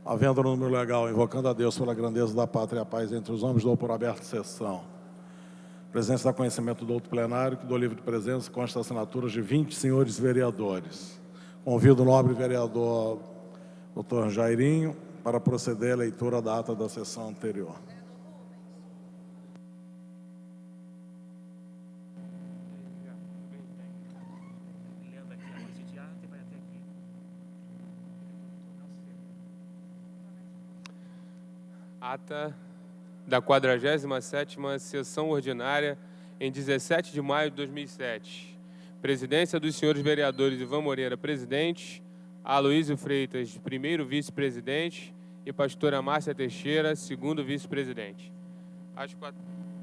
Havendo no número legal, invocando a Deus pela grandeza da pátria e a paz entre os homens, dou por aberta sessão. Presença dá conhecimento do outro plenário, que do livro de presença consta assinaturas de 20 senhores vereadores. Convido o nobre vereador Dr. Jairinho para proceder à leitura da ata da sessão anterior. Ata da 47ª sessão ordinária em 17 de maio de 2007. Presidência dos senhores vereadores Ivan Moreira, presidente, Aloísio Freitas, primeiro vice-presidente, e pastora Márcia Teixeira, segundo vice-presidente.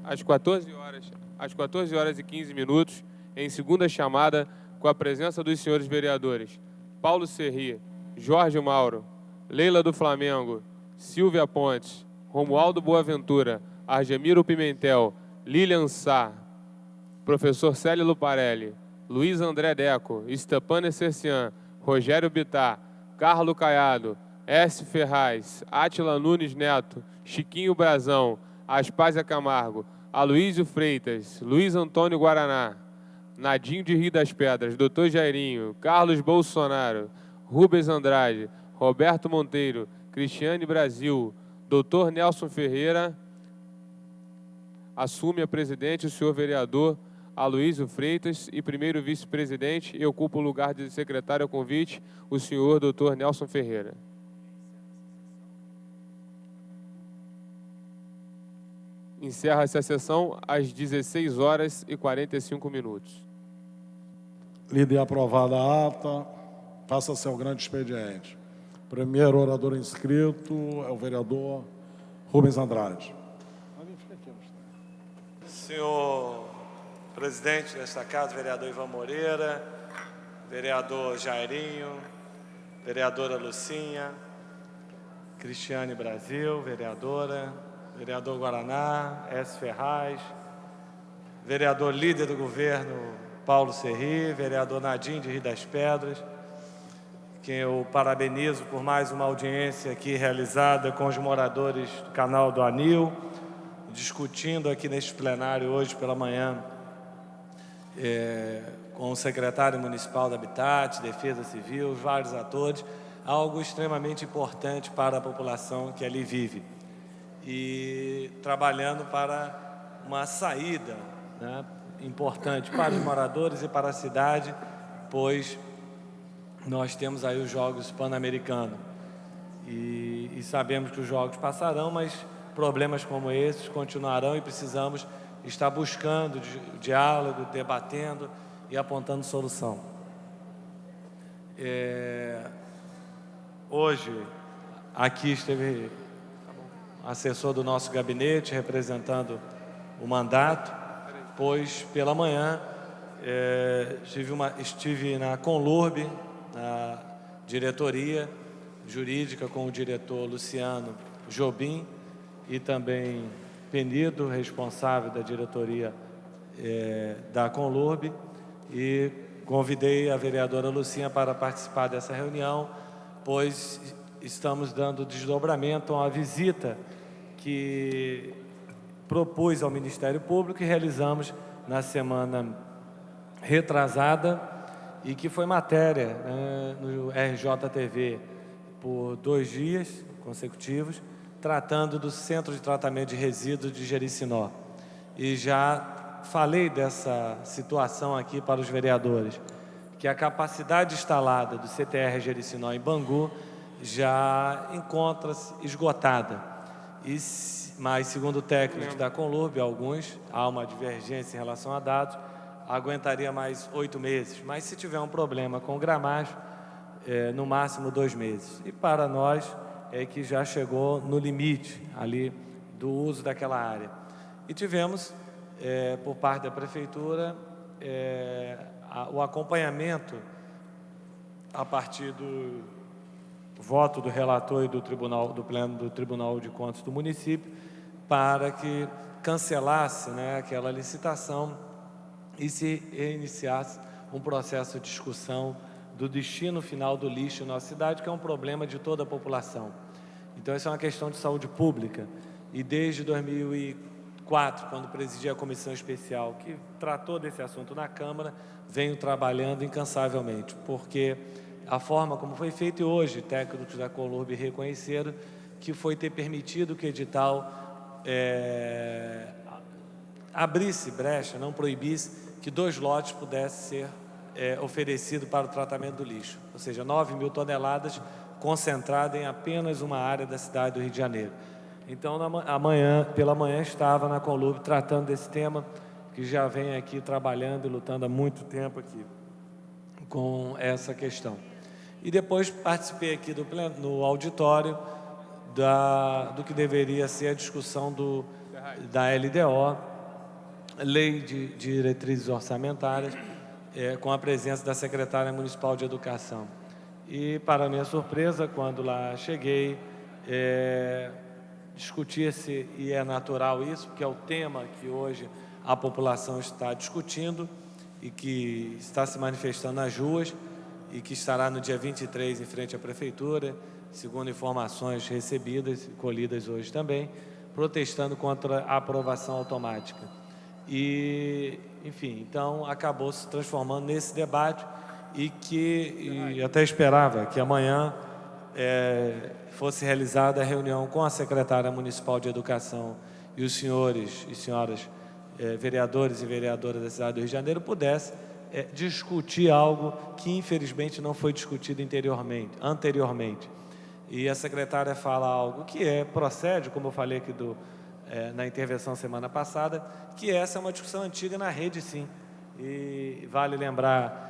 Às 14 horas e 15 minutos, em segunda chamada, com a presença dos senhores vereadores Paulo Serri, Jorge Mauro, Leila do Flamengo, Silvia Pontes, Romualdo Boaventura, Argemiro Pimentel, Lilian Sá, professor Célio Luparelli, Luiz André Deco, Stepan Essercian, Rogério Bittar, Carlo Caiado, S. Ferraz, Átila Nunes Neto, Chiquinho Brazão, Aspásia Camargo, Aloísio Freitas, Luiz Antônio Guaraná, Nadinho de Rio das Pedras, Dr. Jairinho, Carlos Bolsonaro, Rubens Andrade, Roberto Monteiro, Cristiane Brasil, Dr. Nelson Ferreira, assume a presidente o senhor vereador Aloísio Freitas e primeiro vice-presidente e ocupa o lugar de secretário a convite o senhor Dr. Nelson Ferreira. Encerra-se a sessão às 16 horas e 45 minutos. Lida e aprovada a ata, passa-se ao grande expediente. Primeiro orador inscrito é o vereador Rubens Andrade. Senhor presidente desta casa, vereador Ivan Moreira, vereador Jairinho, vereadora Lucinha, Cristiane Brasil, vereadora, vereador Guaraná, S. Ferraz, vereador líder do governo Paulo Serri, vereador Nadim de Rio das Pedras, quem eu parabenizo por mais uma audiência aqui realizada com os moradores do canal do Anil, discutindo aqui neste plenário hoje pela manhã com o secretário municipal do Habitat, Defesa Civil, vários atores, algo extremamente importante para a população que ali vive. E trabalhando para uma saída, né, importante para os moradores e para a cidade, pois nós temos aí os Jogos Pan-Americanos. E sabemos que os Jogos passarão, mas problemas como esses continuarão e precisamos estar buscando diálogo, debatendo e apontando solução. Hoje, aqui esteve assessor do nosso gabinete representando o mandato, pois pela manhã estive na Conlurb, na diretoria jurídica com o diretor Luciano Jobim e também Penido, responsável da diretoria da Conlurb, e convidei a vereadora Lucinha para participar dessa reunião, pois estamos dando desdobramento a uma visita que propus ao Ministério Público e realizamos na semana retrasada e que foi matéria, né, no RJTV por 2 dias consecutivos, tratando do Centro de Tratamento de Resíduos de Jericinó. E já falei dessa situação aqui para os vereadores, que a capacidade instalada do CTR Jericinó em Bangu já encontra-se esgotada. Mas, segundo o técnico da Conlurb, há uma divergência em relação a dados, aguentaria mais 8 meses. Mas se tiver um problema com gramagem, no máximo 2 meses. E para nós é que já chegou no limite ali do uso daquela área. E tivemos, por parte da Prefeitura, o acompanhamento a partir do voto do relator e do Pleno do Tribunal de Contas do município para que cancelasse, né, aquela licitação e se iniciasse um processo de discussão do destino final do lixo na nossa cidade, que é um problema de toda a população. Então, isso é uma questão de saúde pública. E desde 2004, quando presidi a comissão especial que tratou desse assunto na Câmara, venho trabalhando incansavelmente, porque a forma como foi feito, e hoje técnicos da Colurb reconheceram que foi ter permitido que o edital abrisse brecha, não proibisse que 2 lotes pudessem ser oferecidos para o tratamento do lixo, ou seja, 9.000 toneladas concentradas em apenas uma área da cidade do Rio de Janeiro. Então, pela manhã, estava na Colurb tratando desse tema, que já vem aqui trabalhando e lutando há muito tempo aqui com essa questão. E depois participei aqui no auditório do que deveria ser a discussão da LDO, Lei de Diretrizes Orçamentárias, com a presença da secretária municipal de Educação. E, para minha surpresa, quando lá cheguei, discutia-se, e é natural isso, porque é o tema que hoje a população está discutindo e que está se manifestando nas ruas e que estará no dia 23 em frente à Prefeitura, segundo informações recebidas e colhidas hoje também, protestando contra a aprovação automática. E, enfim, então acabou se transformando nesse debate e até esperava que amanhã fosse realizada a reunião com a secretária municipal de Educação e os senhores e senhoras vereadores e vereadoras da cidade do Rio de Janeiro pudessem discutir algo que, infelizmente, não foi discutido anteriormente. E a secretária fala algo que procede, como eu falei aqui na intervenção semana passada, que essa é uma discussão antiga na rede, sim. E vale lembrar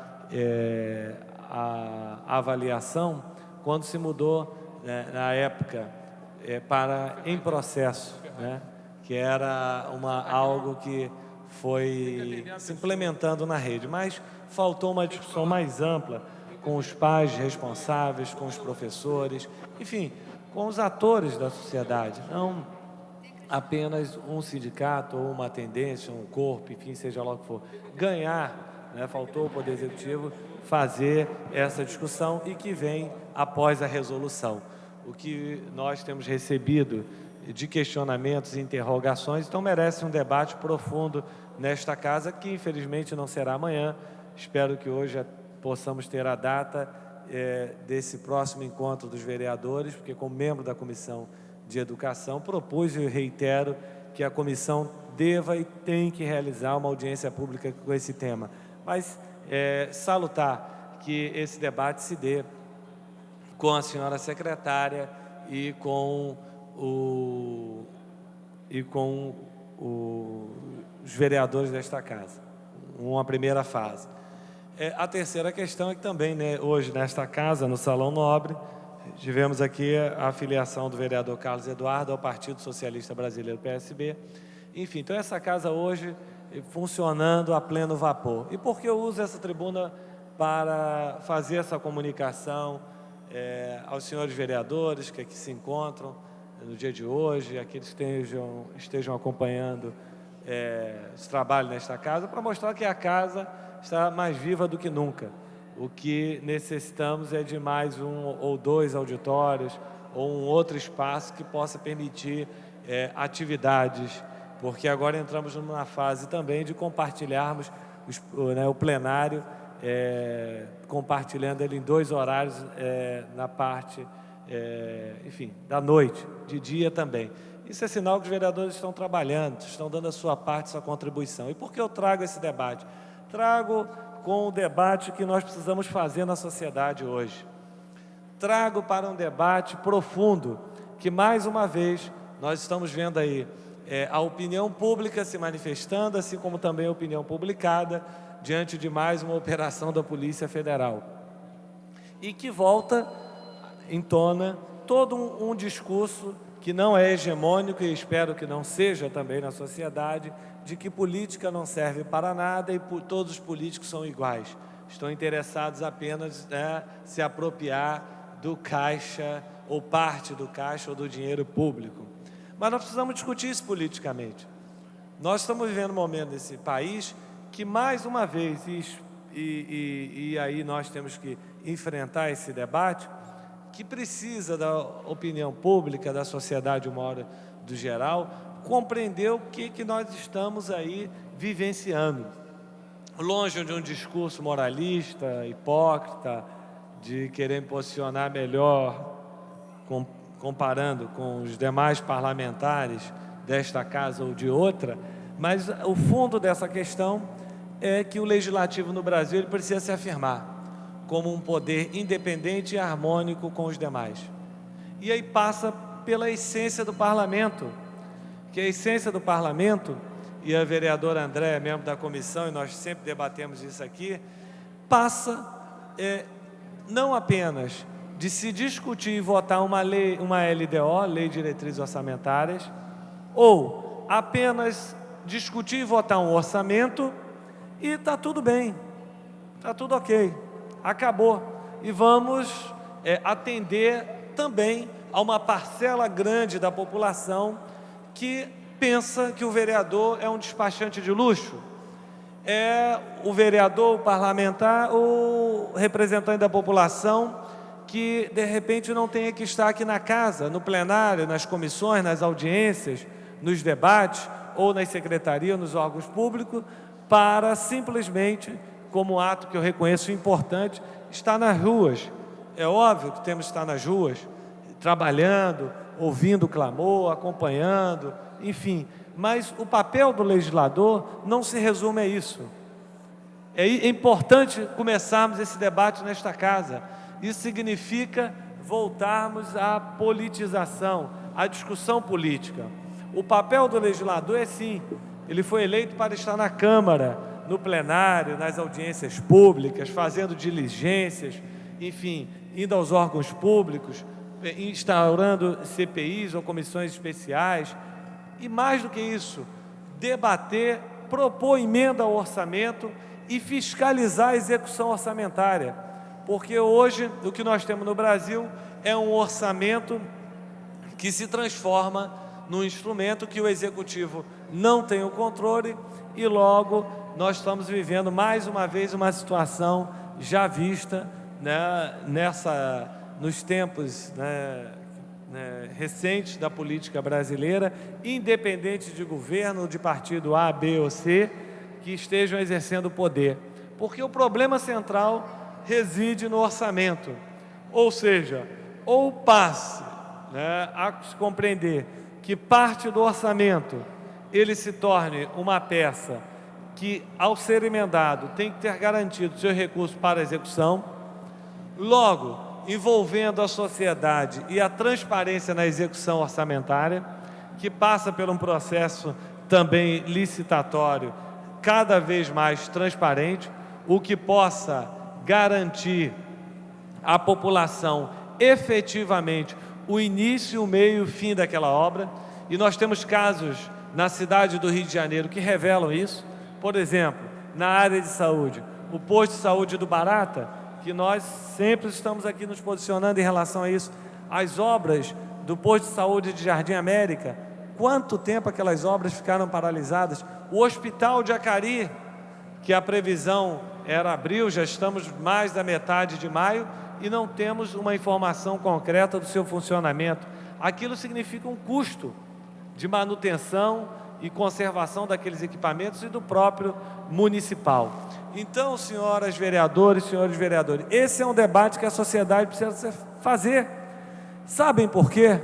a avaliação, quando se mudou, na época, para em processo, né? Que era algo que foi se implementando na rede, mas faltou uma discussão mais ampla com os pais responsáveis, com os professores, enfim, com os atores da sociedade, não apenas um sindicato ou uma tendência, um corpo, enfim, seja lá o que for. Ganhar, né? Faltou o Poder Executivo fazer essa discussão e que vem após a resolução. O que nós temos recebido de questionamentos e interrogações, então merece um debate profundo nesta casa, que infelizmente não será amanhã. Espero que hoje possamos ter a data desse próximo encontro dos vereadores, porque como membro da Comissão de Educação, propus e reitero que a comissão deva e tem que realizar uma audiência pública com esse tema. Mas salutar que esse debate se dê com a senhora secretária e com os vereadores desta casa, uma primeira fase. A terceira questão é que também, né, hoje, nesta casa, no Salão Nobre, tivemos aqui a filiação do vereador Carlos Eduardo ao Partido Socialista Brasileiro, PSB. Enfim, então essa casa hoje funcionando a pleno vapor. E por que eu uso essa tribuna para fazer essa comunicação aos senhores vereadores que aqui se encontram no dia de hoje, aqueles que estejam acompanhando esse trabalho nesta casa, para mostrar que a casa está mais viva do que nunca. O que necessitamos é de mais um ou dois auditórios ou um outro espaço que possa permitir atividades, porque agora entramos numa fase também de compartilharmos o plenário, compartilhando ele em 2 horários na parte, enfim, da noite, de dia também. Isso é sinal que os vereadores estão trabalhando, estão dando a sua parte, sua contribuição. E por que eu trago esse debate? Trago com o debate que nós precisamos fazer na sociedade hoje. Trago para um debate profundo, que mais uma vez nós estamos vendo aí a opinião pública se manifestando, assim como também a opinião publicada, diante de mais uma operação da Polícia Federal. E que volta, entona todo um discurso que não é hegemônico e espero que não seja também na sociedade, de que política não serve para nada e todos os políticos são iguais. Estão interessados apenas em se apropriar do caixa, ou parte do caixa, ou do dinheiro público. Mas nós precisamos discutir isso politicamente. Nós estamos vivendo um momento nesse país que, mais uma vez, e aí nós temos que enfrentar esse debate, que precisa da opinião pública, da sociedade de uma hora do geral, compreender o que nós estamos aí vivenciando. Longe de um discurso moralista, hipócrita, de querer me posicionar melhor, comparando com os demais parlamentares desta casa ou de outra, mas o fundo dessa questão é que o legislativo no Brasil ele precisa se afirmar como um poder independente e harmônico com os demais. E aí passa pela essência do parlamento, que a essência do parlamento, e a vereadora André é membro da comissão, e nós sempre debatemos isso aqui, passa não apenas de se discutir e votar uma lei, uma LDO, Lei de Diretrizes Orçamentárias, ou apenas discutir e votar um orçamento e está tudo bem, está tudo ok, acabou. E vamos atender também a uma parcela grande da população que pensa que o vereador é um despachante de luxo, é o vereador, o parlamentar, o representante da população que, de repente, não tenha que estar aqui na casa, no plenário, nas comissões, nas audiências, nos debates, ou nas secretarias, nos órgãos públicos, para simplesmente, como ato que eu reconheço importante, estar nas ruas. É óbvio que temos que estar nas ruas, trabalhando, ouvindo o clamor, acompanhando, enfim. Mas o papel do legislador não se resume a isso. É importante começarmos esse debate nesta casa. Isso significa voltarmos à politização, à discussão política. O papel do legislador é sim, ele foi eleito para estar na Câmara, no plenário, nas audiências públicas, fazendo diligências, enfim, indo aos órgãos públicos, instaurando CPIs ou comissões especiais, e mais do que isso, debater, propor emenda ao orçamento e fiscalizar a execução orçamentária, porque hoje o que nós temos no Brasil é um orçamento que se transforma num instrumento que o Executivo não tem o controle e logo nós estamos vivendo mais uma vez uma situação já vista, né, nos tempos recentes da política brasileira, independente de governo, de partido A, B ou C, que estejam exercendo o poder. Porque o problema central reside no orçamento, ou seja, ou passe a se compreender que parte do orçamento ele se torne uma peça que, ao ser emendado, tem que ter garantido seus recursos para a execução, logo, envolvendo a sociedade e a transparência na execução orçamentária, que passa por um processo também licitatório cada vez mais transparente, o que possa garantir à população efetivamente o início, o meio e o fim daquela obra. E nós temos casos na cidade do Rio de Janeiro que revelam isso. Por exemplo, na área de saúde, o posto de saúde do Barata, que nós sempre estamos aqui nos posicionando em relação a isso. As obras do posto de saúde de Jardim América, quanto tempo aquelas obras ficaram paralisadas? O hospital de Acari, que a previsão era abril, já estamos mais da metade de maio e não temos uma informação concreta do seu funcionamento. Aquilo significa um custo de manutenção e conservação daqueles equipamentos e do próprio municipal. Então, senhoras vereadoras, senhores vereadores, esse é um debate que a sociedade precisa fazer. Sabem por quê?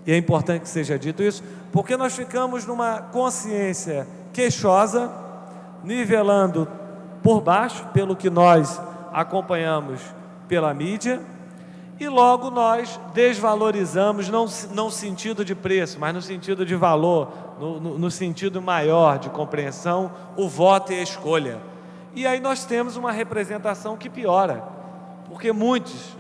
E é importante que seja dito isso, porque nós ficamos numa consciência queixosa, nivelando por baixo, pelo que nós acompanhamos pela mídia, e logo nós desvalorizamos, não no sentido de preço, mas no sentido de valor, no sentido maior de compreensão, o voto e a escolha. E aí nós temos uma representação que piora, porque muitos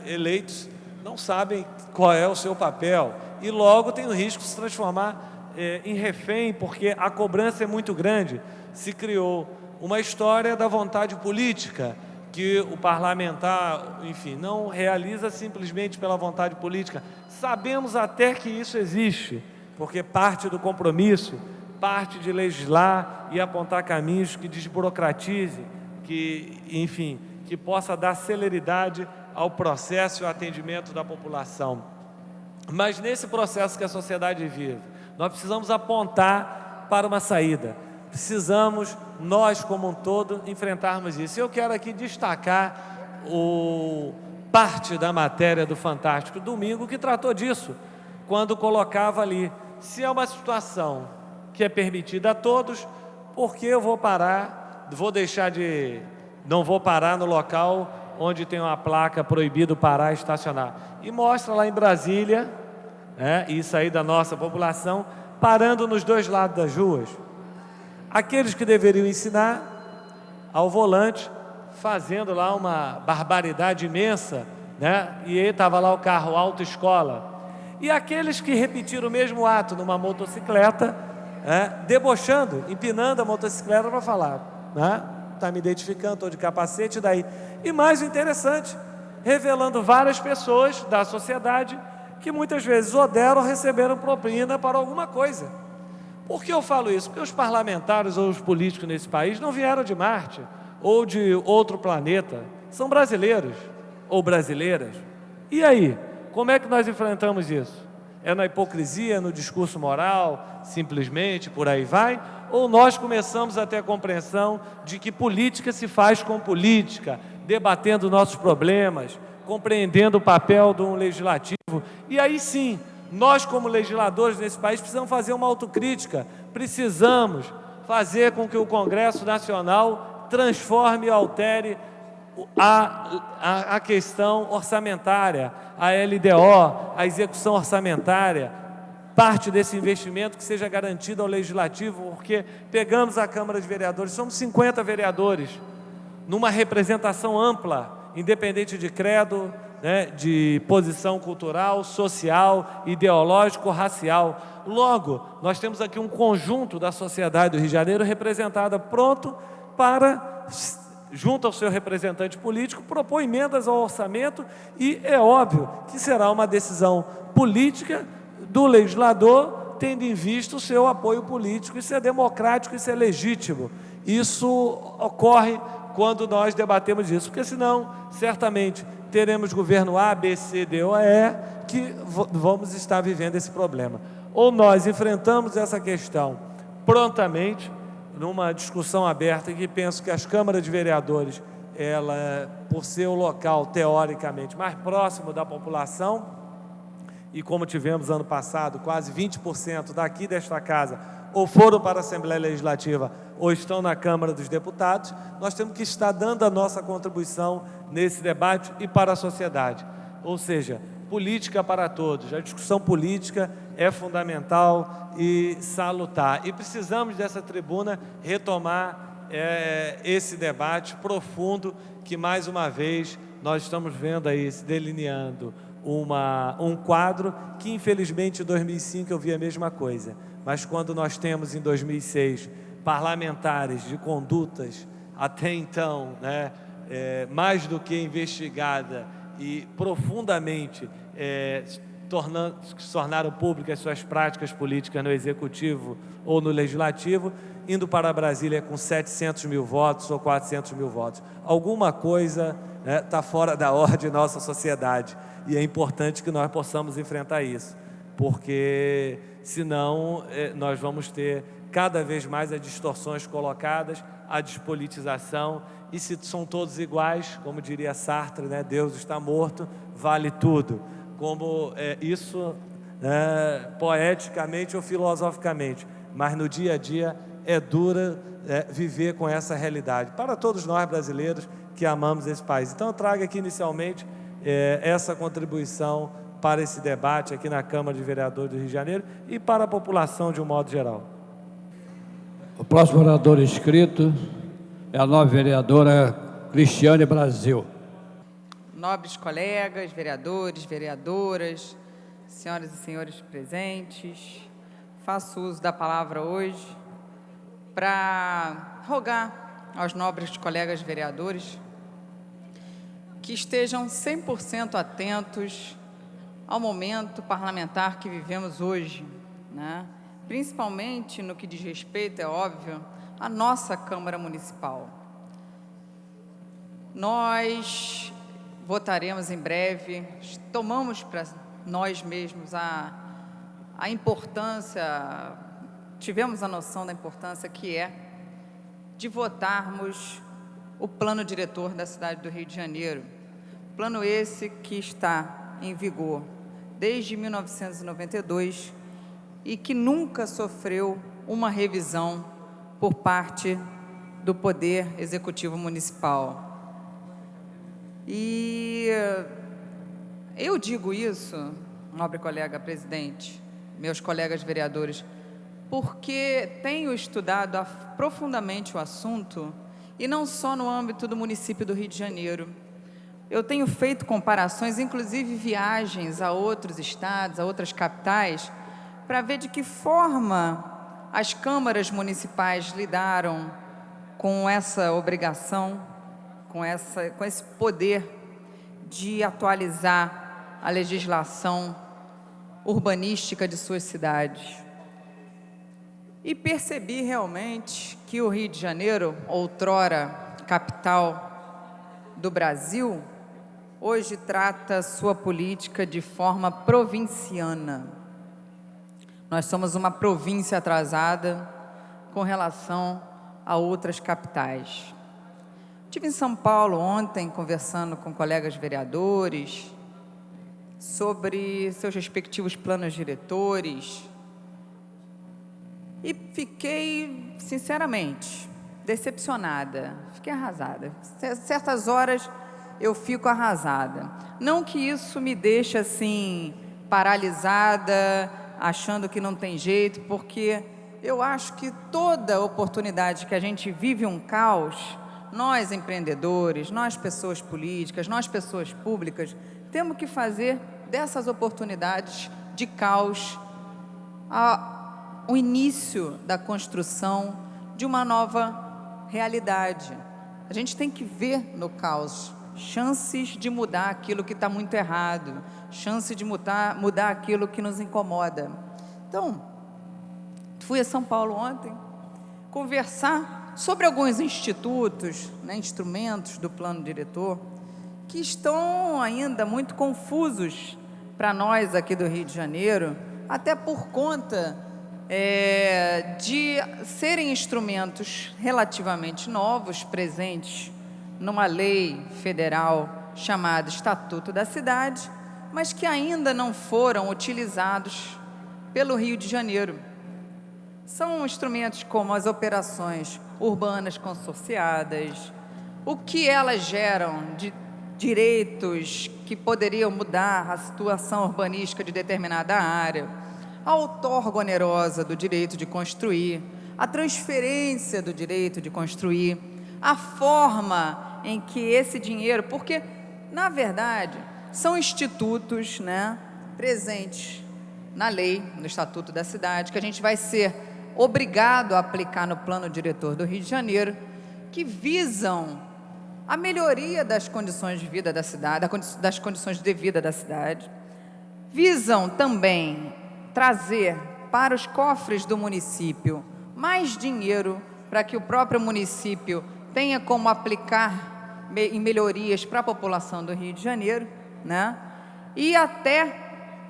eleitos não sabem qual é o seu papel e logo tem o risco de se transformar em refém, porque a cobrança é muito grande. Se criou uma história da vontade política, que o parlamentar, enfim, não realiza simplesmente pela vontade política. Sabemos até que isso existe, porque parte do compromisso, parte de legislar e apontar caminhos que desburocratize, que, enfim, que possa dar celeridade ao processo e ao atendimento da população. Mas nesse processo que a sociedade vive, nós precisamos apontar para uma saída. Precisamos, nós como um todo, enfrentarmos isso. Eu quero aqui destacar parte da matéria do Fantástico Domingo que tratou disso, quando colocava ali, se é uma situação que é permitida a todos, por que eu vou parar, não vou parar no local onde tem uma placa proibido parar e estacionar. E mostra lá em Brasília, isso aí da nossa população, parando nos dois lados das ruas. Aqueles que deveriam ensinar ao volante, fazendo lá uma barbaridade imensa, e aí estava lá o carro autoescola. E aqueles que repetiram o mesmo ato numa motocicleta, debochando, empinando a motocicleta para falar, está me identificando, estou de capacete, daí. E mais interessante, revelando várias pessoas da sociedade que muitas vezes ou deram ou receberam propina para alguma coisa. Por que eu falo isso? Porque os parlamentares ou os políticos nesse país não vieram de Marte ou de outro planeta, são brasileiros ou brasileiras. E aí, como é que nós enfrentamos isso? É na hipocrisia, no discurso moral, simplesmente, por aí vai? Ou nós começamos a ter a compreensão de que política se faz com política, debatendo nossos problemas, compreendendo o papel de um legislativo? E aí sim, nós como legisladores nesse país precisamos fazer uma autocrítica, precisamos fazer com que o Congresso Nacional transforme e altere a questão orçamentária, a LDO, a execução orçamentária, parte desse investimento que seja garantido ao Legislativo, porque pegamos a Câmara de Vereadores, somos 50 vereadores, numa representação ampla, independente de credo, de posição cultural, social, ideológico, racial. Logo, nós temos aqui um conjunto da sociedade do Rio de Janeiro representada, pronto para, junto ao seu representante político, propor emendas ao orçamento, e é óbvio que será uma decisão política do legislador, tendo em vista o seu apoio político. Isso é democrático, isso é legítimo. Isso ocorre quando nós debatemos isso, porque senão, certamente, teremos governo A, B, C, D ou E, que vamos estar vivendo esse problema. Ou nós enfrentamos essa questão prontamente, numa discussão aberta, em que penso que as câmaras de vereadores, ela, por ser o local, teoricamente, mais próximo da população, e como tivemos ano passado, quase 20% daqui desta casa, ou foram para a Assembleia Legislativa, ou estão na Câmara dos Deputados, nós temos que estar dando a nossa contribuição nesse debate e para a sociedade. Ou seja, política para todos. A discussão política é fundamental e salutar. E precisamos dessa tribuna retomar esse debate profundo que, mais uma vez, nós estamos vendo aí se delineando um quadro que, infelizmente, em 2005 eu vi a mesma coisa. Mas quando nós temos, em 2006, parlamentares de condutas, até então, mais do que investigada e profundamente se tornaram públicas suas práticas políticas no Executivo ou no Legislativo, indo para Brasília com 700 mil votos ou 400 mil votos. Alguma coisa está fora da ordem em nossa sociedade, e é importante que nós possamos enfrentar isso, porque senão nós vamos ter cada vez mais as distorções colocadas, a despolitização, e se são todos iguais, como diria Sartre, Deus está morto, vale tudo. Como isso, poeticamente ou filosoficamente, mas no dia a dia é dura viver com essa realidade, para todos nós brasileiros que amamos esse país. Então eu trago aqui inicialmente essa contribuição para esse debate aqui na Câmara de Vereadores do Rio de Janeiro e para a população de um modo geral. O próximo orador inscrito é a nova vereadora Cristiane Brasil. Nobres colegas, vereadores, vereadoras, senhoras e senhores presentes, faço uso da palavra hoje para rogar aos nobres colegas vereadores que estejam 100% atentos ao momento parlamentar que vivemos hoje, principalmente no que diz respeito, é óbvio, à nossa Câmara Municipal. Nós votaremos em breve, tomamos para nós mesmos a importância, tivemos a noção da importância que é de votarmos o plano diretor da cidade do Rio de Janeiro. Plano esse que está em vigor desde 1992 e que nunca sofreu uma revisão por parte do Poder Executivo Municipal. E eu digo isso, nobre colega presidente, meus colegas vereadores, porque tenho estudado profundamente o assunto, e não só no âmbito do município do Rio de Janeiro. Eu tenho feito comparações, inclusive viagens a outros estados, a outras capitais, para ver de que forma as câmaras municipais lidaram com essa obrigação, com esse poder de atualizar a legislação urbanística de suas cidades. E percebi realmente que o Rio de Janeiro, outrora capital do Brasil, hoje trata sua política de forma provinciana. Nós somos uma província atrasada com relação a outras capitais. Estive em São Paulo ontem, conversando com colegas vereadores sobre seus respectivos planos diretores, e fiquei, sinceramente, decepcionada, fiquei arrasada. Certas horas eu fico arrasada. Não que isso me deixe assim, paralisada, achando que não tem jeito, porque eu acho que toda oportunidade que a gente vive um caos, nós empreendedores, nós pessoas políticas, nós pessoas públicas, temos que fazer dessas oportunidades de caos o início da construção de uma nova realidade. A gente tem que ver no caos chances de mudar aquilo que está muito errado, chance de mudar aquilo que nos incomoda. Então, fui a São Paulo ontem conversar sobre alguns institutos, instrumentos do plano diretor, que estão ainda muito confusos para nós aqui do Rio de Janeiro, até por conta de serem instrumentos relativamente novos, presentes numa lei federal chamada Estatuto da Cidade, mas que ainda não foram utilizados pelo Rio de Janeiro. São instrumentos como as operações urbanas consorciadas, o que elas geram de direitos que poderiam mudar a situação urbanística de determinada área, a outorga onerosa do direito de construir, a transferência do direito de construir, a forma em que esse dinheiro, porque, na verdade, são institutos presentes na lei, no Estatuto da Cidade, que a gente vai ser obrigado a aplicar no plano diretor do Rio de Janeiro, que visam a melhoria das condições de vida da cidade, das condições de vida da cidade, visam também trazer para os cofres do município mais dinheiro para que o próprio município tenha como aplicar em melhorias para a população do Rio de Janeiro, e até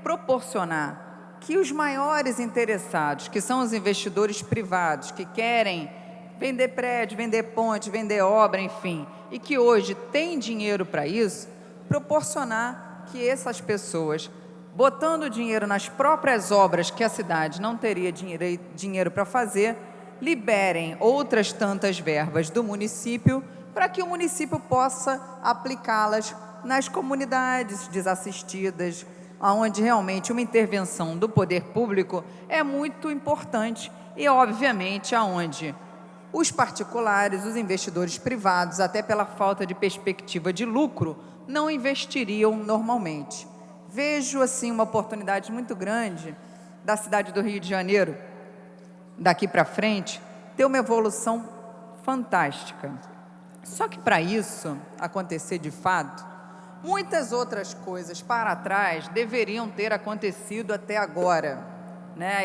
proporcionar que os maiores interessados, que são os investidores privados, que querem vender prédio, vender ponte, vender obra, enfim, e que hoje têm dinheiro para isso, proporcionar que essas pessoas, botando dinheiro nas próprias obras que a cidade não teria dinheiro para fazer, liberem outras tantas verbas do município para que o município possa aplicá-las nas comunidades desassistidas, onde realmente uma intervenção do poder público é muito importante e, obviamente, aonde os particulares, os investidores privados, até pela falta de perspectiva de lucro, não investiriam normalmente. Vejo, assim, uma oportunidade muito grande da cidade do Rio de Janeiro, daqui para frente, ter uma evolução fantástica. Só que para isso acontecer de fato, muitas outras coisas para trás deveriam ter acontecido até agora.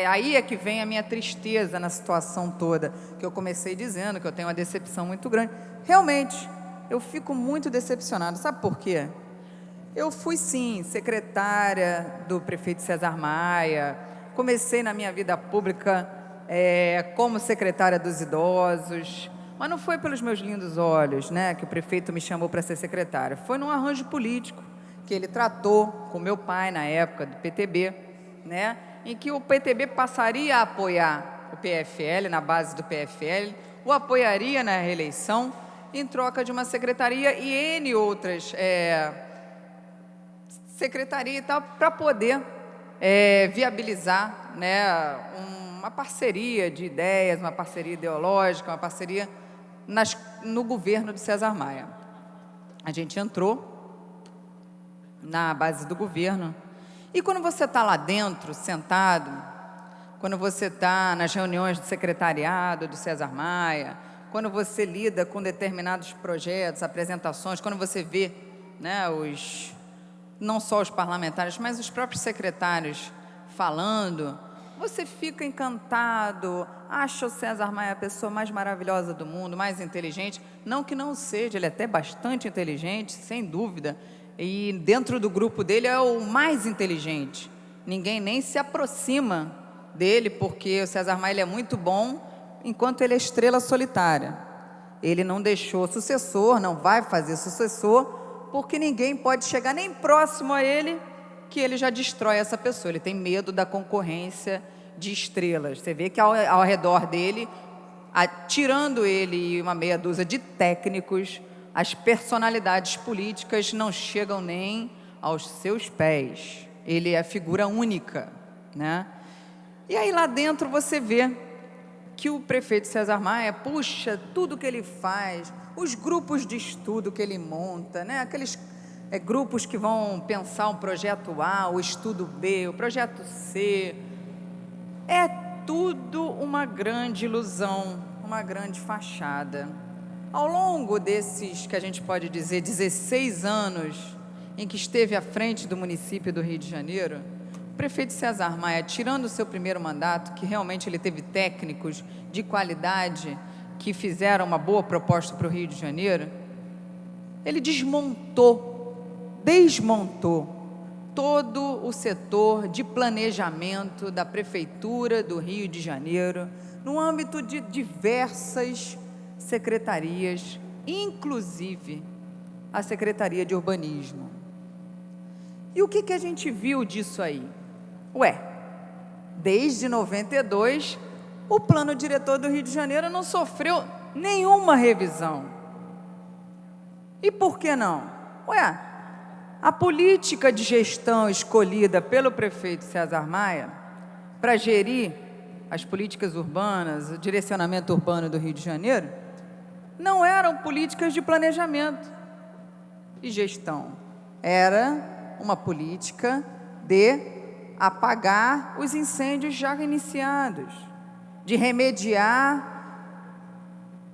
Aí é que vem a minha tristeza na situação toda, que eu comecei dizendo que eu tenho uma decepção muito grande. Realmente, eu fico muito decepcionado. Sabe por quê? Eu fui, sim, secretária do prefeito César Maia, comecei na minha vida pública como secretária dos idosos, mas não foi pelos meus lindos olhos, né, que o prefeito me chamou para ser secretária, foi num arranjo político que ele tratou com meu pai na época do PTB, né, em que o PTB passaria a apoiar o PFL, na base do PFL, o apoiaria na reeleição, em troca de uma secretaria e N outras secretaria e tal, para poder viabilizar, né, uma parceria de ideias, uma parceria ideológica, uma parceria no governo de César Maia. A gente entrou na base do governo e quando você está lá dentro, sentado, quando você está nas reuniões do secretariado do César Maia, quando você lida com determinados projetos, apresentações, quando você vê, né, não só os parlamentares, mas os próprios secretários falando, você fica encantado, acha o César Maia a pessoa mais maravilhosa do mundo, mais inteligente, não que não seja, ele é até bastante inteligente, sem dúvida, e dentro do grupo dele é o mais inteligente, ninguém nem se aproxima dele, porque o César Maia ele é muito bom, enquanto ele é estrela solitária, ele não deixou sucessor, não vai fazer sucessor, porque ninguém pode chegar nem próximo a ele, que ele já destrói essa pessoa. Ele tem medo da concorrência de estrelas. Você vê que ao redor dele, tirando ele e uma meia dúzia de técnicos, as personalidades políticas não chegam nem aos seus pés. Ele é a figura única, né? E aí lá dentro você vê que o prefeito César Maia puxa tudo que ele faz, os grupos de estudo que ele monta, né? Aqueles grupos que vão pensar um projeto A, o estudo B, o projeto C, é tudo uma grande ilusão, uma grande fachada. Ao longo desses, que a gente pode dizer, 16 anos em que esteve à frente do município do Rio de Janeiro, o prefeito César Maia, tirando o seu primeiro mandato, que realmente ele teve técnicos de qualidade que fizeram uma boa proposta para o Rio de Janeiro, ele desmontou todo o setor de planejamento da Prefeitura do Rio de Janeiro, no âmbito de diversas secretarias, inclusive a Secretaria de Urbanismo. E o que a gente viu disso aí? Desde 92, o plano diretor do Rio de Janeiro não sofreu nenhuma revisão. E por que não? A política de gestão escolhida pelo prefeito César Maia para gerir as políticas urbanas, o direcionamento urbano do Rio de Janeiro, não eram políticas de planejamento e gestão. Era uma política de apagar os incêndios já iniciados, de remediar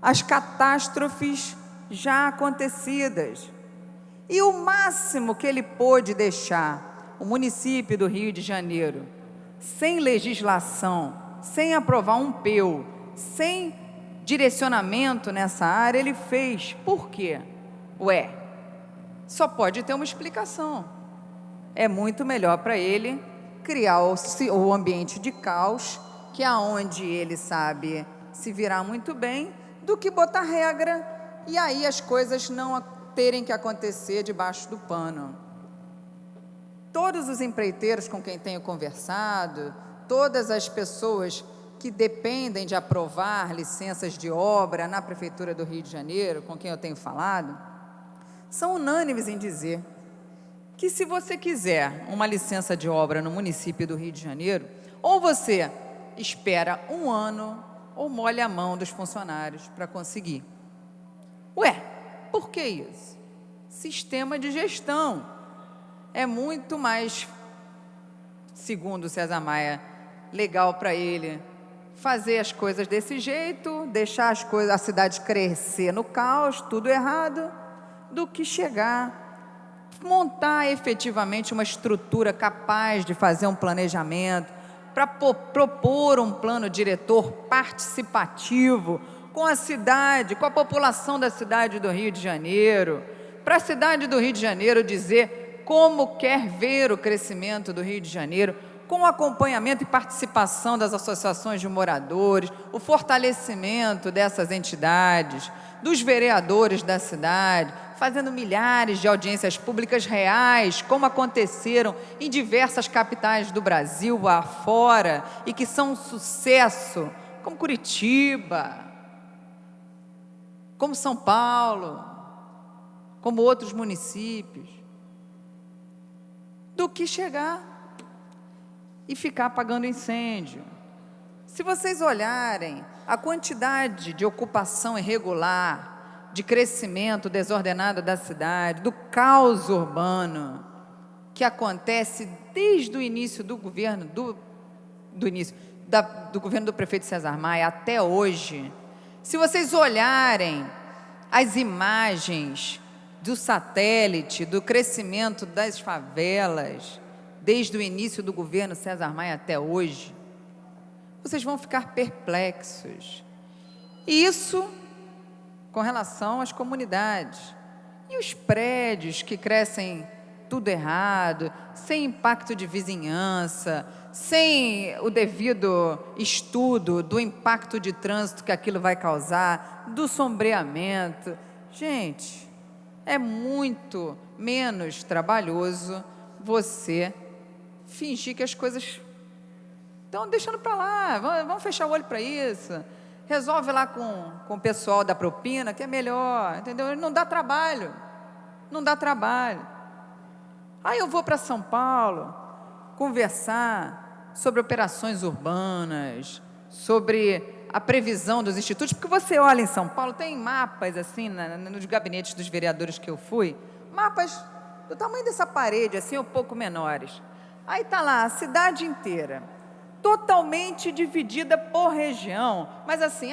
as catástrofes já acontecidas. E o máximo que ele pôde deixar o município do Rio de Janeiro, sem legislação, sem aprovar um PEU, sem direcionamento nessa área, ele fez. Por quê? Só pode ter uma explicação. É muito melhor para ele criar o ambiente de caos, que é onde ele sabe se virar muito bem, do que botar regra e aí as coisas não terem que acontecer debaixo do pano. Todos os empreiteiros com quem tenho conversado, todas as pessoas que dependem de aprovar licenças de obra na Prefeitura do Rio de Janeiro, com quem eu tenho falado, são unânimes em dizer que se você quiser uma licença de obra no município do Rio de Janeiro, ou você espera um ano ou molha a mão dos funcionários para conseguir. Por que isso? Sistema de gestão. É muito mais, segundo César Maia, legal para ele fazer as coisas desse jeito, deixar a cidade crescer no caos, tudo errado, do que montar efetivamente uma estrutura capaz de fazer um planejamento, para propor um plano diretor participativo com a cidade, com a população da cidade do Rio de Janeiro, para a cidade do Rio de Janeiro dizer como quer ver o crescimento do Rio de Janeiro, com o acompanhamento e participação das associações de moradores, o fortalecimento dessas entidades, dos vereadores da cidade, fazendo milhares de audiências públicas reais, como aconteceram em diversas capitais do Brasil afora e que são um sucesso, como Curitiba, como São Paulo, como outros municípios, do que chegar e ficar apagando incêndio. Se vocês olharem a quantidade de ocupação irregular, de crescimento desordenado da cidade, do caos urbano, que acontece desde o início do governo, do governo do prefeito César Maia até hoje, se vocês olharem as imagens do satélite, do crescimento das favelas, desde o início do governo César Maia até hoje, vocês vão ficar perplexos. E isso com relação às comunidades. E os prédios que crescem tudo errado, sem impacto de vizinhança, sem o devido estudo do impacto de trânsito que aquilo vai causar, do sombreamento. Gente, é muito menos trabalhoso você fingir que as coisas estão deixando para lá, vamos fechar o olho para isso, resolve lá com o pessoal da propina, que é melhor, entendeu? Não dá trabalho, não dá trabalho. Aí eu vou para São Paulo conversar sobre operações urbanas, sobre a previsão dos institutos, porque você olha em São Paulo, tem mapas assim, nos gabinetes dos vereadores que eu fui, mapas do tamanho dessa parede, assim, um pouco menores. Aí está lá a cidade inteira, totalmente dividida por região, mas assim,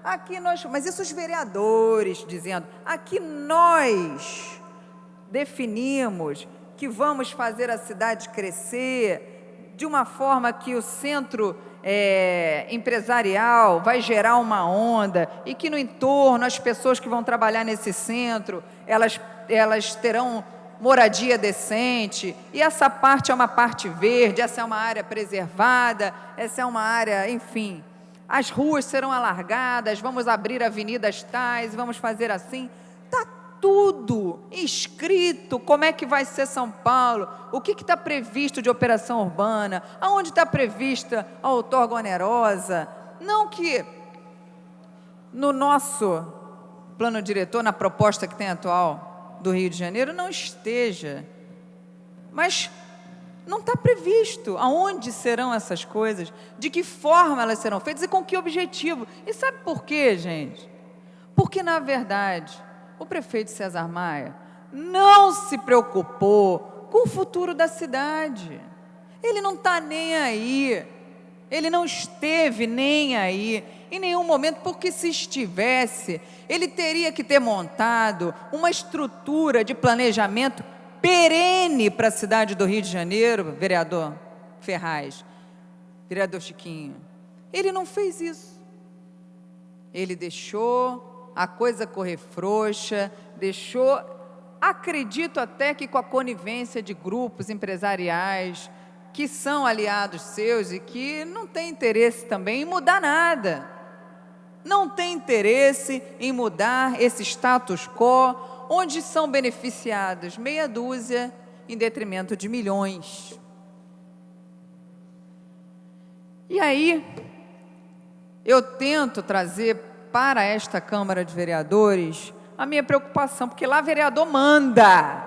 aqui nós, mas isso os vereadores dizendo, aqui nós definimos que vamos fazer a cidade crescer de uma forma que o centro empresarial vai gerar uma onda e que no entorno as pessoas que vão trabalhar nesse centro, elas terão moradia decente, e essa parte é uma parte verde, essa é uma área preservada, essa é uma área, enfim, as ruas serão alargadas, vamos abrir avenidas tais, vamos fazer assim, está tudo escrito, como é que vai ser São Paulo, o que está previsto de operação urbana, aonde está prevista a outorga onerosa, não que no nosso plano diretor, na proposta que tem atual, do Rio de Janeiro não esteja, mas não está previsto aonde serão essas coisas, de que forma elas serão feitas e com que objetivo. E sabe por quê, gente? Porque, na verdade, o prefeito César Maia não se preocupou com o futuro da cidade. Ele não está nem aí, ele não esteve nem aí, em nenhum momento, porque se estivesse, ele teria que ter montado uma estrutura de planejamento perene para a cidade do Rio de Janeiro, vereador Ferraz, vereador Chiquinho. Ele não fez isso. Ele deixou a coisa correr frouxa, deixou, acredito até que com a conivência de grupos empresariais que são aliados seus e que não têm interesse também em mudar nada. Não tem interesse em mudar esse status quo, onde são beneficiados meia dúzia em detrimento de milhões. E aí, eu tento trazer para esta Câmara de Vereadores a minha preocupação, porque lá vereador manda.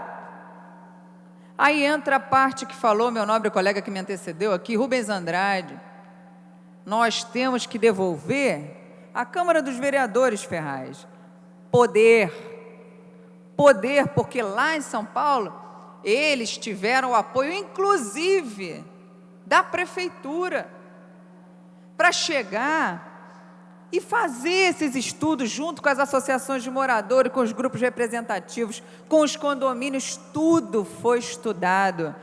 Aí entra a parte que falou meu nobre colega que me antecedeu aqui, Rubens Andrade. Nós temos que devolver à Câmara dos Vereadores, Ferraz, poder, porque lá em São Paulo, eles tiveram o apoio, inclusive, da Prefeitura, para chegar e fazer esses estudos junto com as associações de moradores, com os grupos representativos, com os condomínios, tudo foi estudado.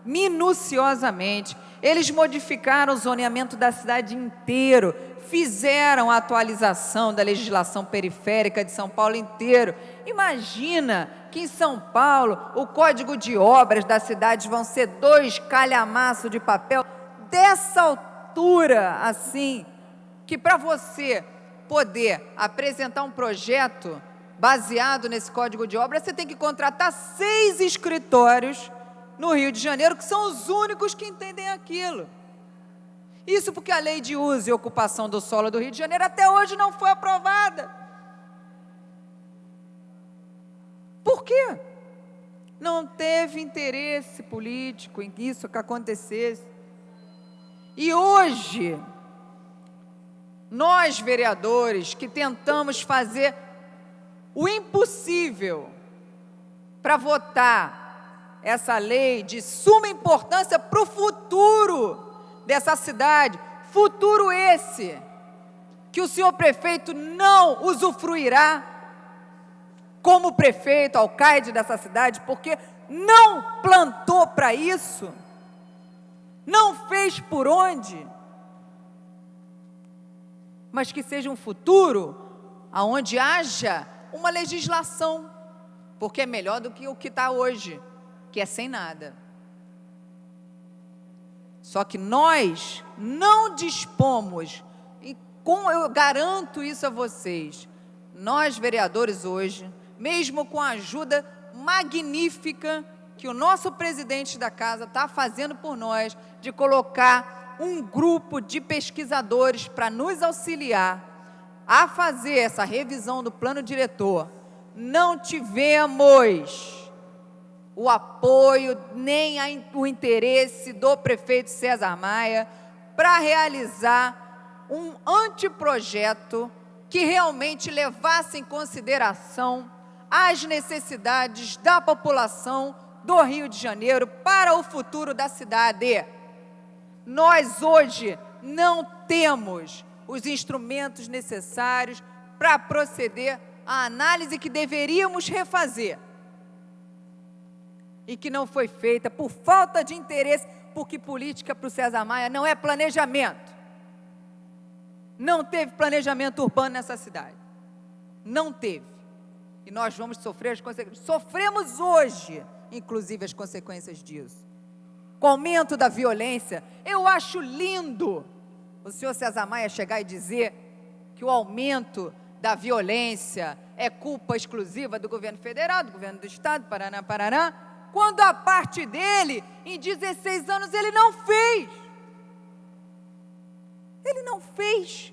minuciosamente. Eles modificaram o zoneamento da cidade inteiro, fizeram a atualização da legislação periférica de São Paulo inteiro. Imagina que em São Paulo o código de obras da cidade vão ser 2 calhamaços de papel dessa altura, assim, que para você poder apresentar um projeto baseado nesse código de obras, você tem que contratar 6 escritórios no Rio de Janeiro, que são os únicos que entendem aquilo. Isso porque a lei de uso e ocupação do solo do Rio de Janeiro até hoje não foi aprovada. Por quê? Não teve interesse político em isso que acontecesse. E hoje, nós vereadores que tentamos fazer o impossível para votar essa lei de suma importância para o futuro dessa cidade, futuro esse que o senhor prefeito não usufruirá como prefeito, alcaide dessa cidade, porque não plantou para isso, não fez por onde, mas que seja um futuro onde haja uma legislação, porque é melhor do que o que está hoje, que é sem nada. Só que nós não dispomos, e eu garanto isso a vocês, nós vereadores hoje, mesmo com a ajuda magnífica que o nosso presidente da casa está fazendo por nós, de colocar um grupo de pesquisadores para nos auxiliar a fazer essa revisão do plano diretor, não tivemos o apoio nem o interesse do prefeito César Maia para realizar um anteprojeto que realmente levasse em consideração as necessidades da população do Rio de Janeiro para o futuro da cidade. Nós hoje não temos os instrumentos necessários para proceder à análise que deveríamos refazer e que não foi feita por falta de interesse, porque política para o César Maia não é planejamento. Não teve planejamento urbano nessa cidade. Não teve. E nós vamos sofrer as consequências. Sofremos hoje, inclusive, as consequências disso. Com o aumento da violência, eu acho lindo o senhor César Maia chegar e dizer que o aumento da violência é culpa exclusiva do governo federal, do governo do estado, Paraná, Paraná, quando a parte dele, em 16 anos, ele não fez. Ele não fez.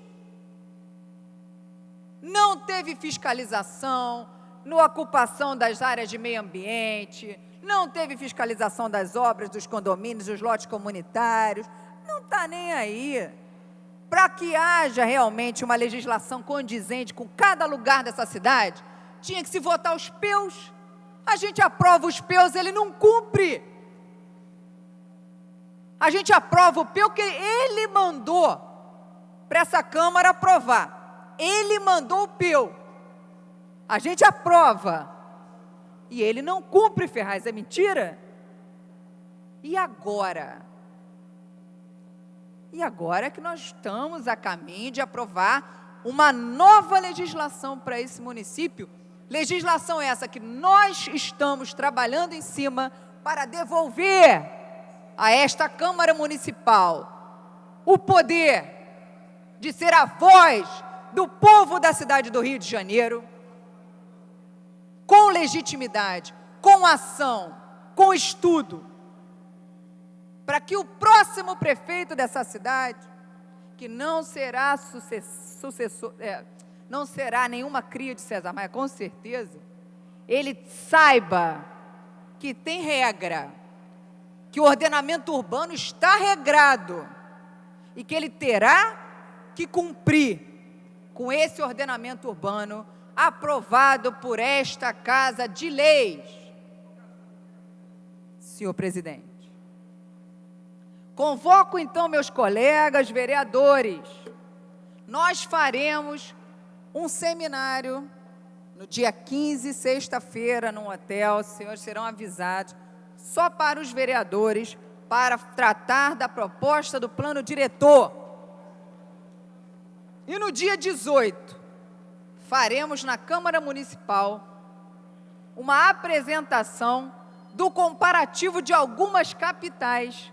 Não teve fiscalização na ocupação das áreas de meio ambiente, não teve fiscalização das obras, dos condomínios, dos lotes comunitários, não está nem aí. Para que haja realmente uma legislação condizente com cada lugar dessa cidade, tinha que se votar os PEUs. A gente aprova os PEUs, ele não cumpre. A gente aprova o PEU que ele mandou para essa Câmara aprovar. Ele mandou o PEU. A gente aprova. E ele não cumpre, Ferraz, é mentira? E agora? E agora que nós estamos a caminho de aprovar uma nova legislação para esse município, legislação essa que nós estamos trabalhando em cima para devolver a esta Câmara Municipal o poder de ser a voz do povo da cidade do Rio de Janeiro, com legitimidade, com ação, com estudo, para que o próximo prefeito dessa cidade, que não será sucessor, não será nenhuma cria de César Maia, com certeza, ele saiba que tem regra, que o ordenamento urbano está regrado e que ele terá que cumprir com esse ordenamento urbano aprovado por esta Casa de Leis. Senhor presidente, convoco então meus colegas vereadores. Nós faremos um seminário no dia 15, sexta-feira, num hotel. Os senhores serão avisados. só para os vereadores, para tratar da proposta do plano diretor. E no dia 18, faremos na Câmara Municipal uma apresentação do comparativo de algumas capitais,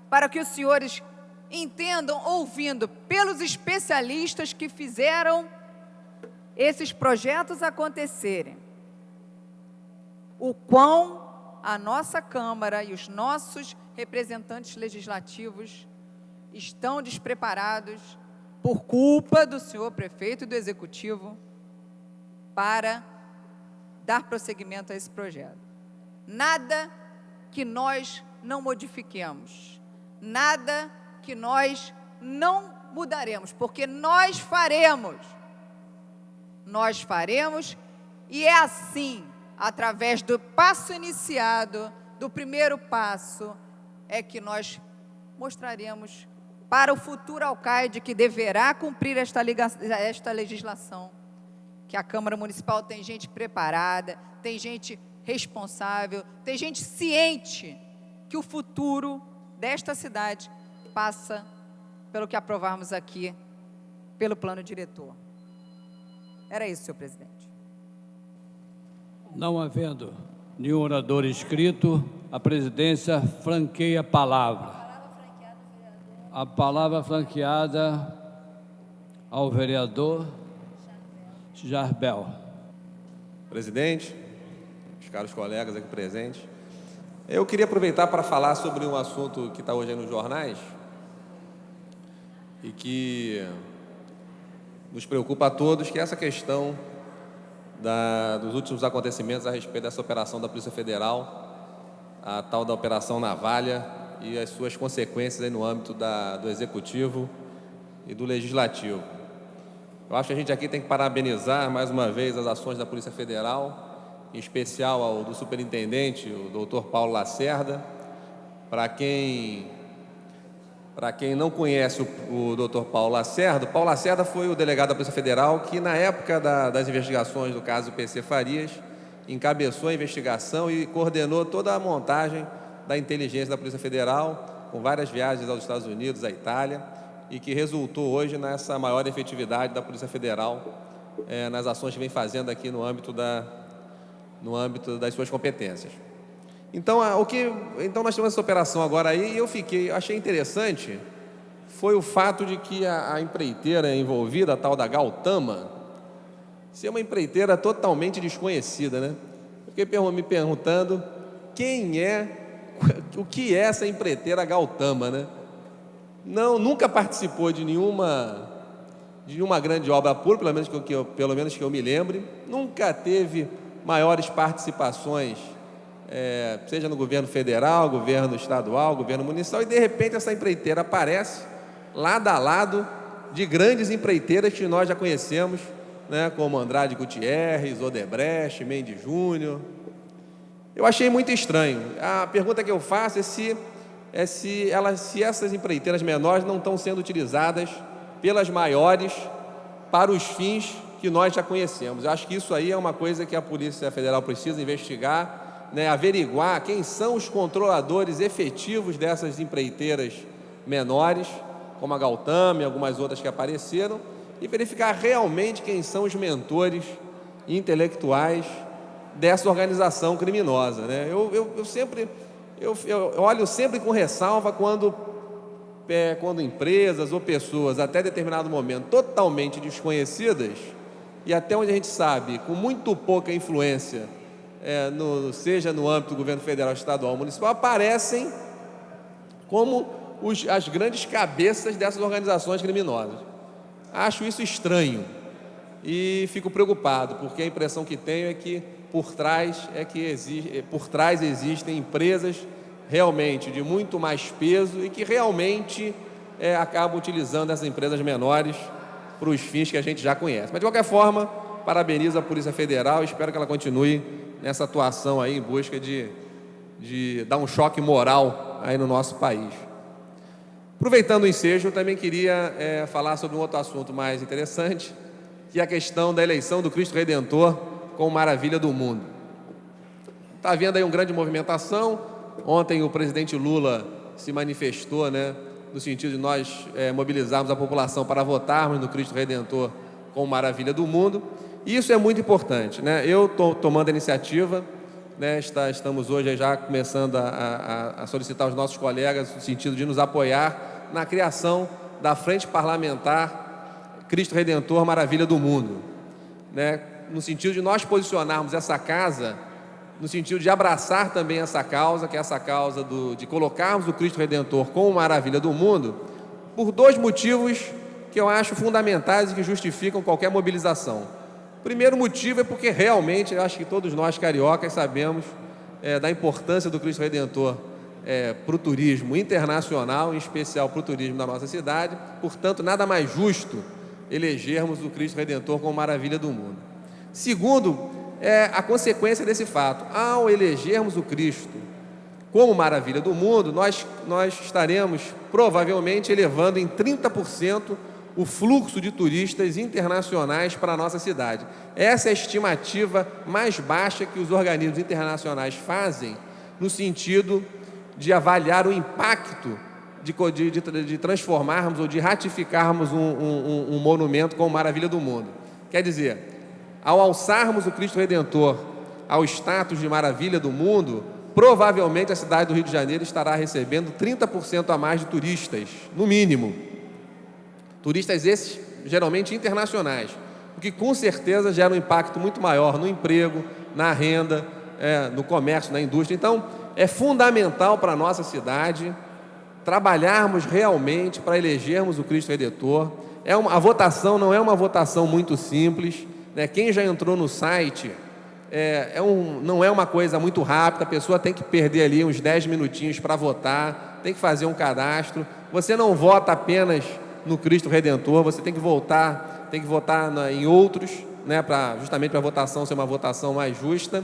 para que os senhores entendam, ouvindo pelos especialistas que fizeram esses projetos acontecerem, o quão a nossa Câmara e os nossos representantes legislativos estão despreparados por culpa do senhor prefeito e do executivo para dar prosseguimento a esse projeto. Nada que nós não modifiquemos, nada que nós não mudaremos, porque nós faremos e é assim, através do passo iniciado, do primeiro passo, é que nós mostraremos para o futuro alcaide que deverá cumprir esta legislação, que a Câmara Municipal tem gente preparada, tem gente responsável, tem gente ciente que o futuro desta cidade passa pelo que aprovarmos aqui, pelo plano diretor. Era isso, senhor presidente. Não havendo nenhum orador inscrito, a presidência franqueia a palavra. A palavra franqueada ao vereador Jarbel. Presidente, os caros colegas aqui presentes, eu queria aproveitar para falar sobre um assunto que está hoje aí nos jornais e que nos preocupa a todos, que é essa questão dos últimos acontecimentos a respeito dessa operação da Polícia Federal, a tal da Operação Navalha e as suas consequências aí no âmbito do Executivo e do Legislativo. Eu acho que a gente aqui tem que parabenizar mais uma vez as ações da Polícia Federal, em especial ao do superintendente, o doutor Paulo Lacerda. Para quem não conhece o doutor Paulo Lacerda foi o delegado da Polícia Federal que, na época das investigações do caso PC Farias, encabeçou a investigação e coordenou toda a montagem da inteligência da Polícia Federal, com várias viagens aos Estados Unidos, à Itália, e que resultou hoje nessa maior efetividade da Polícia Federal nas ações que vem fazendo aqui no âmbito das suas competências. Então, nós temos essa operação agora aí, e achei interessante, foi o fato de que a empreiteira envolvida, a tal da Gautama, ser uma empreiteira totalmente desconhecida, né? Eu fiquei me perguntando o que é essa empreiteira Gautama, né? Nunca participou de nenhuma grande obra pública, pelo menos que eu me lembre, nunca teve maiores participações, seja no governo federal, governo estadual, governo municipal, e de repente essa empreiteira aparece lado a lado de grandes empreiteiras que nós já conhecemos, né, como Andrade Gutierrez, Odebrecht, Mendes Júnior. Eu achei muito estranho. A pergunta que eu faço é se essas empreiteiras menores não estão sendo utilizadas pelas maiores para os fins que nós já conhecemos. Eu acho que isso aí é uma coisa que a Polícia Federal precisa investigar, né, averiguar quem são os controladores efetivos dessas empreiteiras menores, como a Gautama e algumas outras que apareceram, e verificar realmente quem são os mentores intelectuais dessa organização criminosa, né? Eu olho sempre com ressalva quando empresas ou pessoas, até determinado momento, totalmente desconhecidas, e até onde a gente sabe, com muito pouca influência, seja no âmbito do governo federal, estadual ou municipal, aparecem como as grandes cabeças dessas organizações criminosas. Acho isso estranho e fico preocupado, porque a impressão que tenho é que por trás existem empresas realmente de muito mais peso e que realmente acabam utilizando essas empresas menores para os fins que a gente já conhece. Mas, de qualquer forma, parabenizo a Polícia Federal e espero que ela continue nessa atuação aí em busca de dar um choque moral aí no nosso país. Aproveitando o ensejo, eu também queria falar sobre um outro assunto mais interessante, que é a questão da eleição do Cristo Redentor como maravilha do mundo. Está havendo aí uma grande movimentação, Ontem o presidente Lula se manifestou, né, no sentido de nós mobilizarmos a população para votarmos no Cristo Redentor como maravilha do mundo. E isso é muito importante, né? Eu estou tomando a iniciativa, né, estamos hoje já começando a solicitar aos nossos colegas no sentido de nos apoiar na criação da Frente Parlamentar Cristo Redentor Maravilha do Mundo, né? No sentido de nós posicionarmos essa casa, no sentido de abraçar também essa causa, que é essa causa de colocarmos o Cristo Redentor como maravilha do mundo, por dois motivos que eu acho fundamentais e que justificam qualquer mobilização. O primeiro motivo é porque realmente, eu acho que todos nós cariocas sabemos da importância do Cristo Redentor para o turismo internacional, em especial para o turismo da nossa cidade. Portanto, nada mais justo elegermos o Cristo Redentor como maravilha do mundo. Segundo, a consequência desse fato. Ao elegermos o Cristo como maravilha do mundo, nós estaremos provavelmente elevando em 30% o fluxo de turistas internacionais para a nossa cidade. Essa é a estimativa mais baixa que os organismos internacionais fazem no sentido de avaliar o impacto de transformarmos ou de ratificarmos um monumento como maravilha do mundo. Quer dizer, ao alçarmos o Cristo Redentor ao status de maravilha do mundo, provavelmente a cidade do Rio de Janeiro estará recebendo 30% a mais de turistas, no mínimo. Turistas esses, geralmente internacionais, o que com certeza gera um impacto muito maior no emprego, na renda, no comércio, na indústria. Então, é fundamental para a nossa cidade trabalharmos realmente para elegermos o Cristo Redentor. A votação não é uma votação muito simples, né? Quem já entrou no site, não é uma coisa muito rápida, a pessoa tem que perder ali uns 10 minutinhos para votar, tem que fazer um cadastro. Você não vota apenas no Cristo Redentor, você tem que votar em outros, né, justamente para a votação ser uma votação mais justa.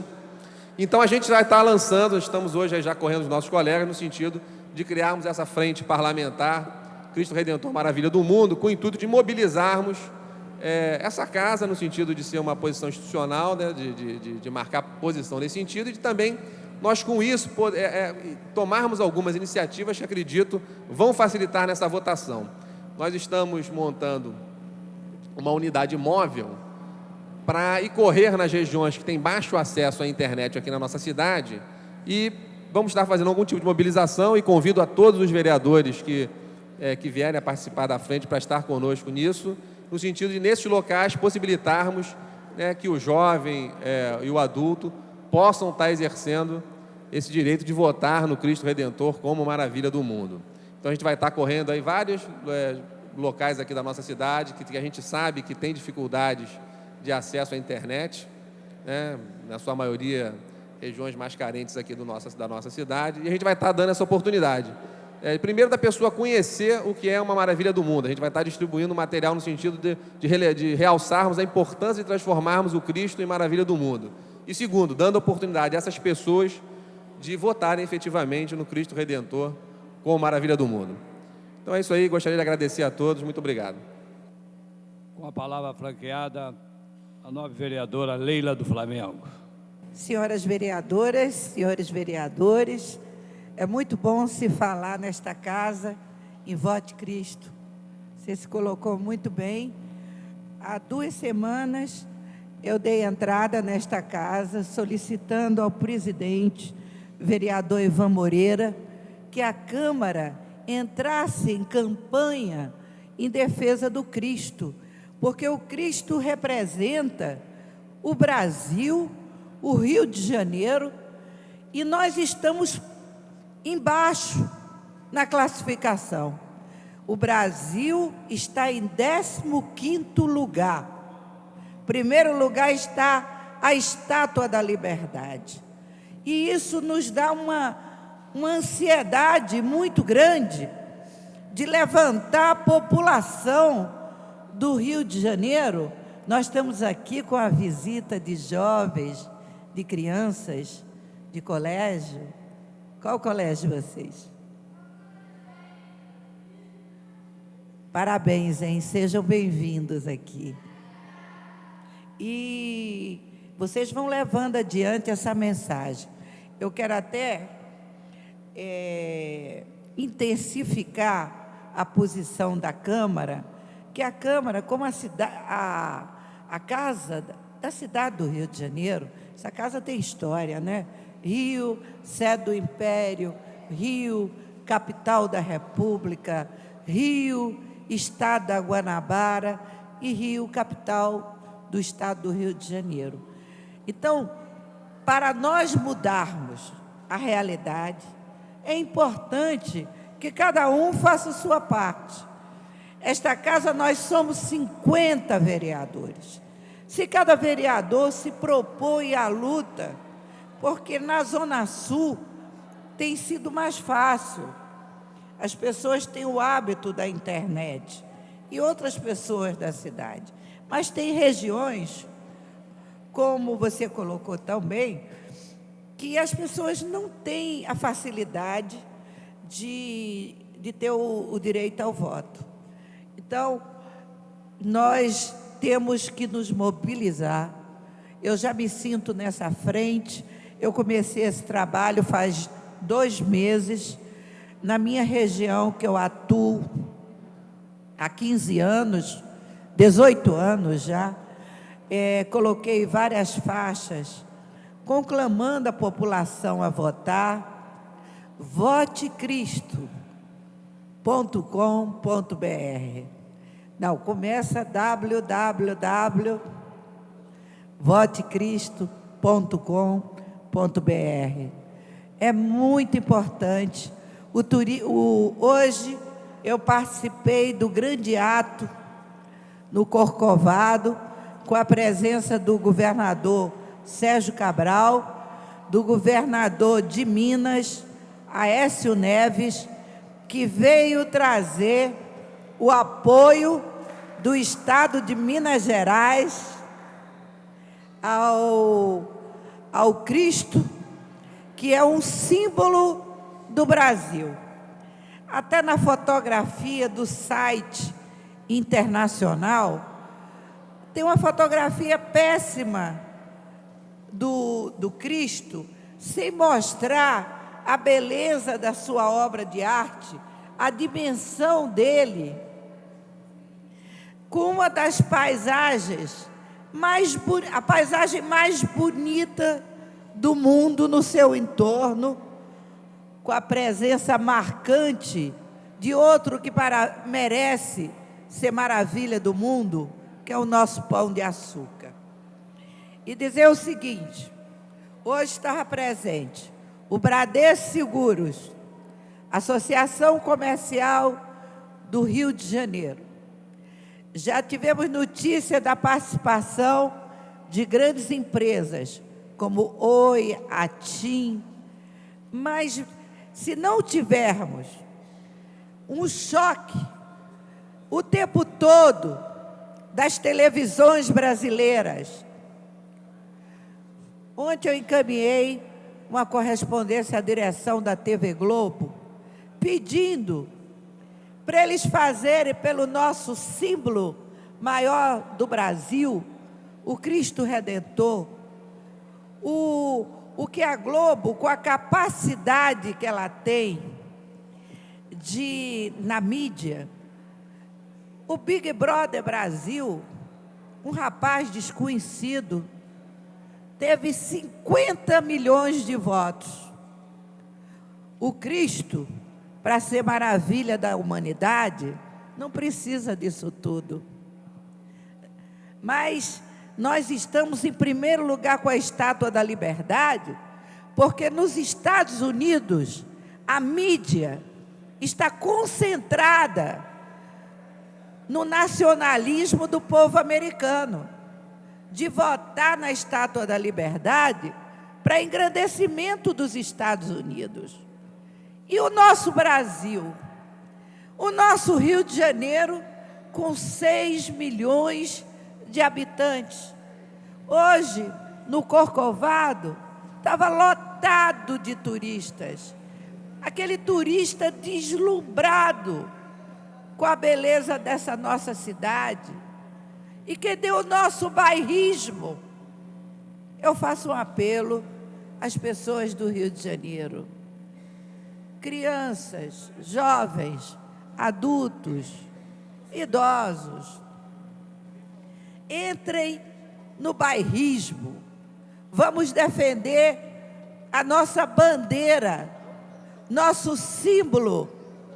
Então a gente já está lançando, estamos hoje já correndo os nossos colegas no sentido de criarmos essa frente parlamentar Cristo Redentor Maravilha do Mundo, com o intuito de mobilizarmos essa casa no sentido de ser uma posição institucional, né, de marcar posição nesse sentido, e de também nós com isso tomarmos algumas iniciativas que acredito vão facilitar nessa votação. Nós estamos montando uma unidade móvel para ir correr nas regiões que têm baixo acesso à internet aqui na nossa cidade, e vamos estar fazendo algum tipo de mobilização, e convido a todos os vereadores que vierem a participar da frente para estar conosco nisso, no sentido de, nesses locais, possibilitarmos, né, que o jovem e o adulto possam estar exercendo esse direito de votar no Cristo Redentor como maravilha do mundo. Então a gente vai estar correndo aí vários locais aqui da nossa cidade que a gente sabe que tem dificuldades de acesso à internet, né, na sua maioria regiões mais carentes aqui da nossa cidade, e a gente vai estar dando essa oportunidade. Primeiro, da pessoa conhecer o que é uma maravilha do mundo. A gente vai estar distribuindo material no sentido de realçarmos a importância de transformarmos o Cristo em maravilha do mundo. E segundo, dando oportunidade a essas pessoas de votarem efetivamente no Cristo Redentor como maravilha do mundo. Então é isso aí, gostaria de agradecer a todos, muito obrigado. Com a palavra franqueada, a nova vereadora Leila do Flamengo. Senhoras vereadoras, senhores vereadores, é muito bom se falar nesta casa em Vote Cristo. Você se colocou muito bem. Há 2 semanas eu dei entrada nesta casa solicitando ao presidente, vereador Ivan Moreira, que a Câmara entrasse em campanha em defesa do Cristo, porque o Cristo representa o Brasil, o Rio de Janeiro, e nós estamos embaixo na classificação. O Brasil está em 15º lugar. Primeiro lugar está a Estátua da Liberdade. E isso nos dá uma ansiedade muito grande de levantar a população do Rio de Janeiro. Nós estamos aqui com a visita de jovens, de crianças, de colégio. Qual colégio vocês? Parabéns, hein? Sejam bem-vindos aqui. E vocês vão levando adiante essa mensagem. Eu quero até intensificar a posição da Câmara, que a Câmara, como a casa da cidade do Rio de Janeiro, essa casa tem história, né? Rio, sede do Império, Rio, capital da República, Rio, estado da Guanabara e Rio, capital do estado do Rio de Janeiro. Então, para nós mudarmos a realidade, é importante que cada um faça a sua parte. Esta casa, nós somos 50 vereadores. Se cada vereador se propõe à luta, porque na Zona Sul tem sido mais fácil. As pessoas têm o hábito da internet e outras pessoas da cidade. Mas tem regiões, como você colocou também, que as pessoas não têm a facilidade de ter o direito ao voto. Então, nós temos que nos mobilizar. Eu já me sinto nessa frente. Eu comecei esse trabalho faz 2 meses. Na minha região, que eu atuo há 15 anos, 18 anos já, coloquei várias faixas, conclamando a população a votar. votecristo.com.br. Não, começa www.votecristo.com.br. É muito importante. Hoje eu participei do grande ato no Corcovado, com a presença do governador Sérgio Cabral, do governador de Minas, Aécio Neves, que veio trazer o apoio do Estado de Minas Gerais ao Cristo, que é um símbolo do Brasil. Até na fotografia do site internacional, tem uma fotografia péssima do Cristo, sem mostrar a beleza da sua obra de arte, a dimensão dele, com uma das paisagens a paisagem mais bonita do mundo no seu entorno, com a presença marcante de outro que merece ser maravilha do mundo, que é o nosso Pão de Açúcar. E dizer o seguinte: hoje estava presente o Bradesco Seguros, Associação Comercial do Rio de Janeiro. Já tivemos notícia da participação de grandes empresas, como Oi, a TIM, mas se não tivermos um choque o tempo todo das televisões brasileiras. Ontem eu encaminhei uma correspondência à direção da TV Globo, pedindo para eles fazerem pelo nosso símbolo maior do Brasil, o Cristo Redentor, o que a Globo, com a capacidade que ela tem na mídia, o Big Brother Brasil, um rapaz desconhecido, teve 50 milhões de votos. O Cristo, para ser maravilha da humanidade, não precisa disso tudo. Mas nós estamos em primeiro lugar com a Estátua da Liberdade, porque nos Estados Unidos a mídia está concentrada no nacionalismo do povo americano, de votar na Estátua da Liberdade para engrandecimento dos Estados Unidos. E o nosso Brasil, o nosso Rio de Janeiro, com 6 milhões de habitantes. Hoje, no Corcovado, estava lotado de turistas. Aquele turista deslumbrado com a beleza dessa nossa cidade. E cadê o nosso bairrismo? Eu faço um apelo às pessoas do Rio de Janeiro. crianças, jovens, adultos, idosos, entrem no bairrismo. Vamos defender a nossa bandeira, nosso símbolo,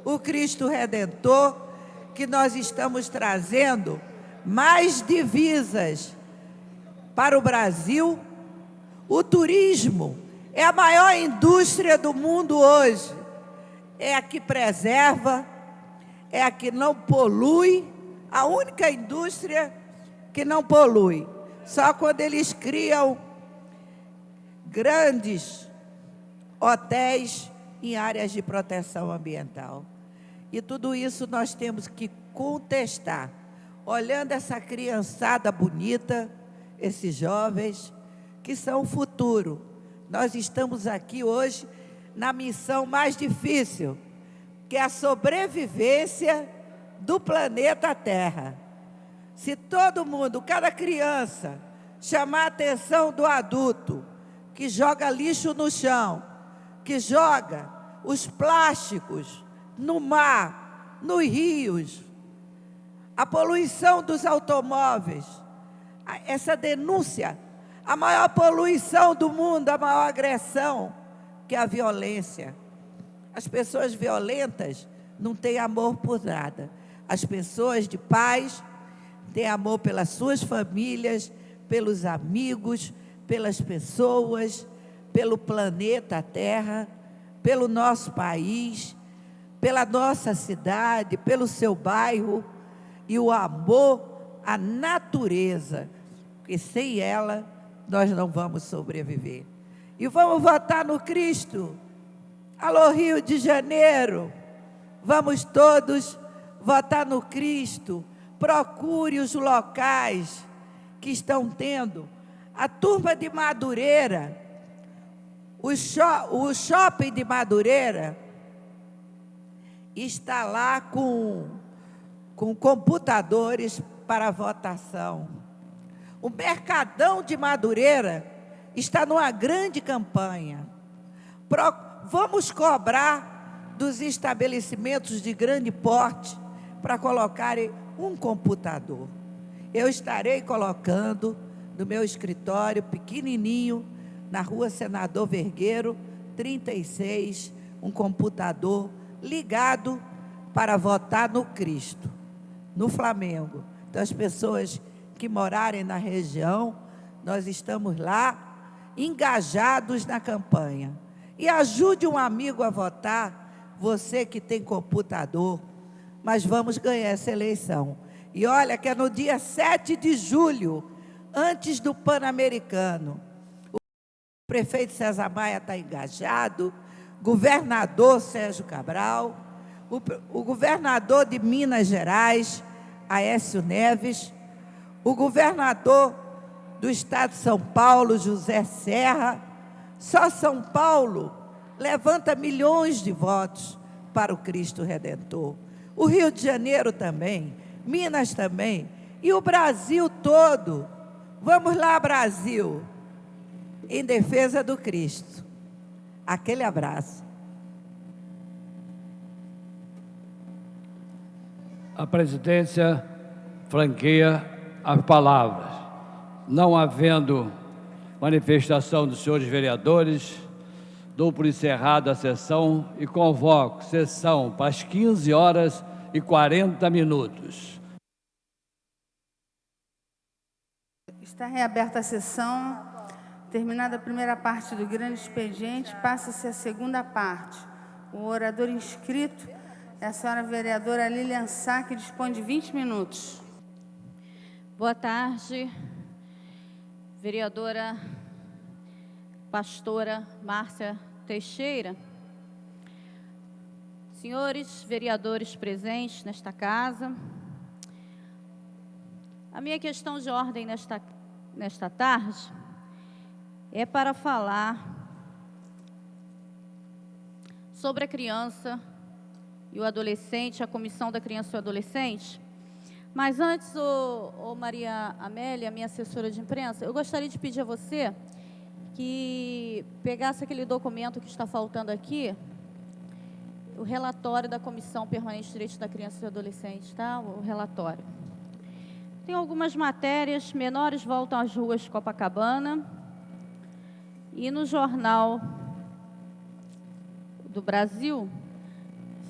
o Cristo Redentor, que nós estamos trazendo mais divisas para o Brasil. O turismo é a maior indústria do mundo hoje. É a que preserva, é a que não polui, a única indústria que não polui. Só quando eles criam grandes hotéis em áreas de proteção ambiental. E tudo isso nós temos que contestar. Olhando essa criançada bonita, esses jovens, que são o futuro. Nós estamos aqui hoje na missão mais difícil, que é a sobrevivência do planeta Terra. Se todo mundo, cada criança, chamar a atenção do adulto, que joga lixo no chão, que joga os plásticos no mar, nos rios, a poluição dos automóveis, essa denúncia, a maior poluição do mundo, a maior agressão, que é a violência. As pessoas violentas não têm amor por nada. As pessoas de paz têm amor pelas suas famílias, pelos amigos, pelas pessoas, pelo planeta Terra, pelo nosso país, pela nossa cidade, pelo seu bairro, e o amor à natureza, porque sem ela nós não vamos sobreviver. E vamos votar no Cristo. Alô, Rio de Janeiro, vamos todos votar no Cristo. Procure os locais que estão tendo. A turma de Madureira, o shopping de Madureira está lá com computadores para votação. O Mercadão de Madureira está numa grande campanha. Vamos cobrar dos estabelecimentos de grande porte para colocarem um computador. Eu estarei colocando no meu escritório pequenininho, na rua Senador Vergueiro, 36, um computador ligado para votar no Cristo, no Flamengo. Então, as pessoas que morarem na região, nós estamos lá, engajados na campanha. E ajude um amigo a votar, você que tem computador, mas vamos ganhar essa eleição. E olha que é no dia 7 de julho, antes do Pan-Americano. O prefeito César Maia está engajado, governador Sérgio Cabral, o governador de Minas Gerais, Aécio Neves, o governador do estado de São Paulo, José Serra. Só São Paulo levanta milhões de votos para o Cristo Redentor. O Rio de Janeiro também, Minas também, e o Brasil todo. Vamos lá, Brasil, em defesa do Cristo. Aquele abraço. A presidência franqueia as palavras. Não havendo manifestação dos senhores vereadores, dou por encerrada a sessão e convoco sessão para as 15h40. Está reaberta a sessão. Terminada a primeira parte do grande expediente, passa-se a segunda parte. O orador inscrito é a senhora vereadora Lilian Sá, que dispõe de 20 minutos. Boa tarde, vereadora pastora Márcia Teixeira. Senhores vereadores presentes nesta casa, a minha questão de ordem nesta tarde é para falar sobre a criança e o adolescente, a Comissão da Criança e o Adolescente. Mas antes, Maria Amélia, minha assessora de imprensa, eu gostaria de pedir a você que pegasse aquele documento que está faltando aqui o relatório da Comissão Permanente de Direitos da Criança e do Adolescente, tá? O relatório. Tem algumas matérias, menores voltam às ruas de Copacabana, e no Jornal do Brasil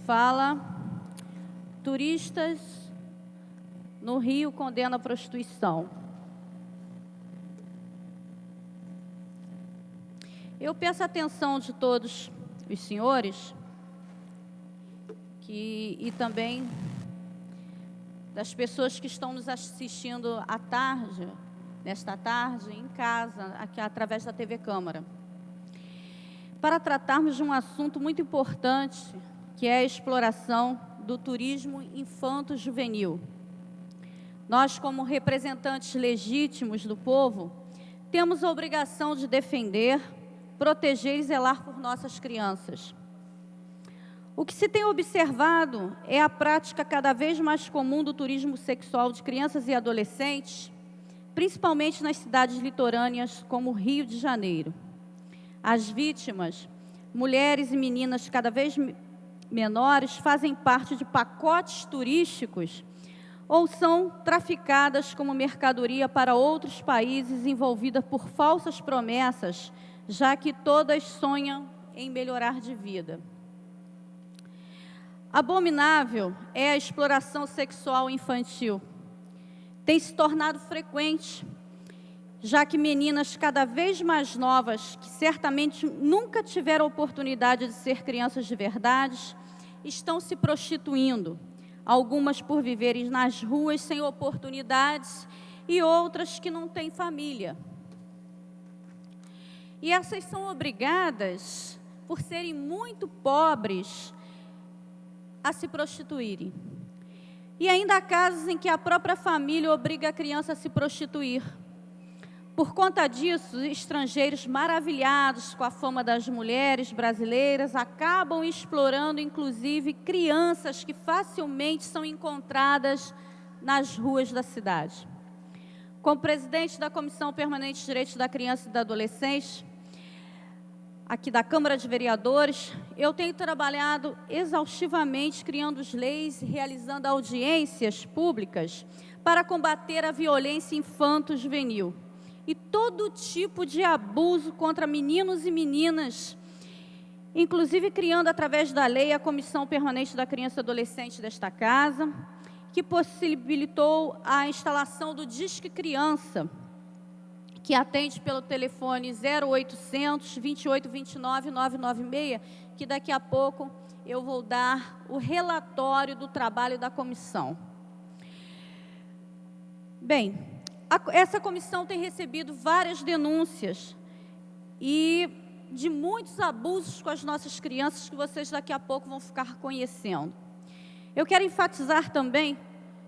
fala: turistas no Rio condenam a prostituição. Eu peço a atenção de todos os senhores e também das pessoas que estão nos assistindo à tarde, nesta tarde, em casa, aqui através da TV Câmara, para tratarmos de um assunto muito importante, que é a exploração do turismo infanto-juvenil. Nós, como representantes legítimos do povo, temos a obrigação de defender, proteger e zelar por nossas crianças. O que se tem observado é a prática cada vez mais comum do turismo sexual de crianças e adolescentes, principalmente nas cidades litorâneas, como o Rio de Janeiro. As vítimas, mulheres e meninas cada vez menores, fazem parte de pacotes turísticos ou são traficadas como mercadoria para outros países, envolvidas por falsas promessas, já que todas sonham em melhorar de vida. Abominável é a exploração sexual infantil. Tem se tornado frequente, já que meninas cada vez mais novas, que certamente nunca tiveram oportunidade de ser crianças de verdade, estão se prostituindo, algumas por viverem nas ruas sem oportunidades e outras que não têm família. E essas são obrigadas, por serem muito pobres, a se prostituírem. E ainda há casos em que a própria família obriga a criança a se prostituir. Por conta disso, os estrangeiros, maravilhados com a fama das mulheres brasileiras, acabam explorando, inclusive, crianças que facilmente são encontradas nas ruas da cidade. Como presidente da Comissão Permanente de Direitos da Criança e do Adolescente, aqui da Câmara de Vereadores, eu tenho trabalhado exaustivamente criando leis e realizando audiências públicas para combater a violência infanto-juvenil e todo tipo de abuso contra meninos e meninas, inclusive criando, através da lei, a Comissão Permanente da Criança e Adolescente desta Casa, que possibilitou a instalação do Disque Criança, que atende pelo telefone 0800 2829 996, que daqui a pouco eu vou dar o relatório do trabalho da comissão. Bem, essa comissão tem recebido várias denúncias e de muitos abusos com as nossas crianças que vocês daqui a pouco vão ficar conhecendo. Eu quero enfatizar também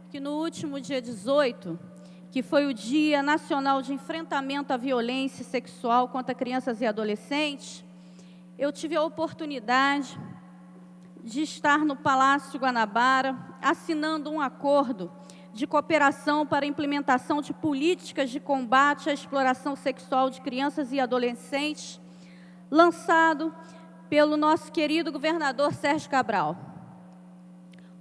que no último dia 18, que foi o Dia Nacional de Enfrentamento à Violência Sexual contra Crianças e Adolescentes, eu tive a oportunidade de estar no Palácio Guanabara, assinando um acordo de cooperação para a implementação de políticas de combate à exploração sexual de crianças e adolescentes, lançado pelo nosso querido governador Sérgio Cabral.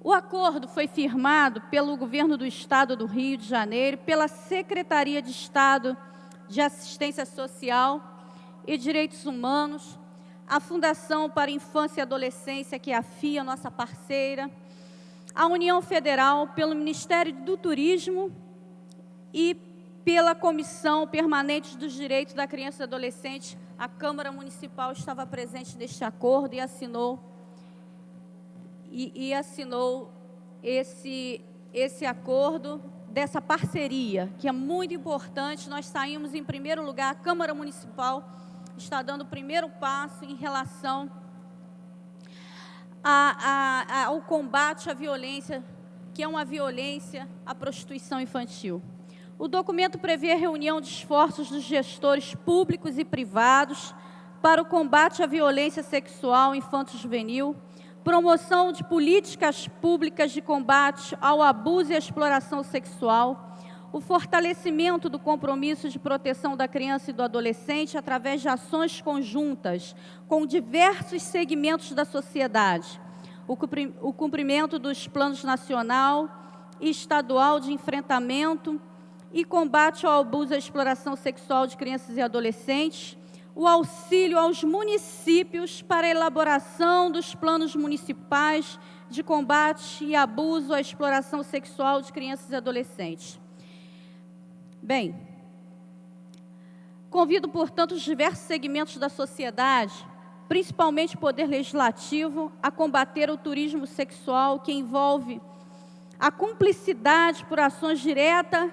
O acordo foi firmado pelo Governo do Estado do Rio de Janeiro, pela Secretaria de Estado de Assistência Social e Direitos Humanos, a Fundação para a Infância e Adolescência, que é a FIA, nossa parceira, a União Federal, pelo Ministério do Turismo e pela Comissão Permanente dos Direitos da Criança e Adolescente. A Câmara Municipal estava presente neste acordo e assinou esse acordo dessa parceria, que é muito importante. Nós saímos em primeiro lugar, a Câmara Municipal está dando o primeiro passo em relação ao combate à violência, que é uma violência à prostituição infantil. O documento prevê a reunião de esforços dos gestores públicos e privados para o combate à violência sexual infanto-juvenil, promoção de políticas públicas de combate ao abuso e à exploração sexual, o fortalecimento do compromisso de proteção da criança e do adolescente através de ações conjuntas com diversos segmentos da sociedade, o cumprimento dos planos nacional e estadual de enfrentamento e combate ao abuso e à exploração sexual de crianças e adolescentes, o auxílio aos municípios para a elaboração dos planos municipais de combate e abuso à exploração sexual de crianças e adolescentes. Bem, convido, portanto, os diversos segmentos da sociedade, principalmente o Poder Legislativo, a combater o turismo sexual, que envolve a cumplicidade por ações diretas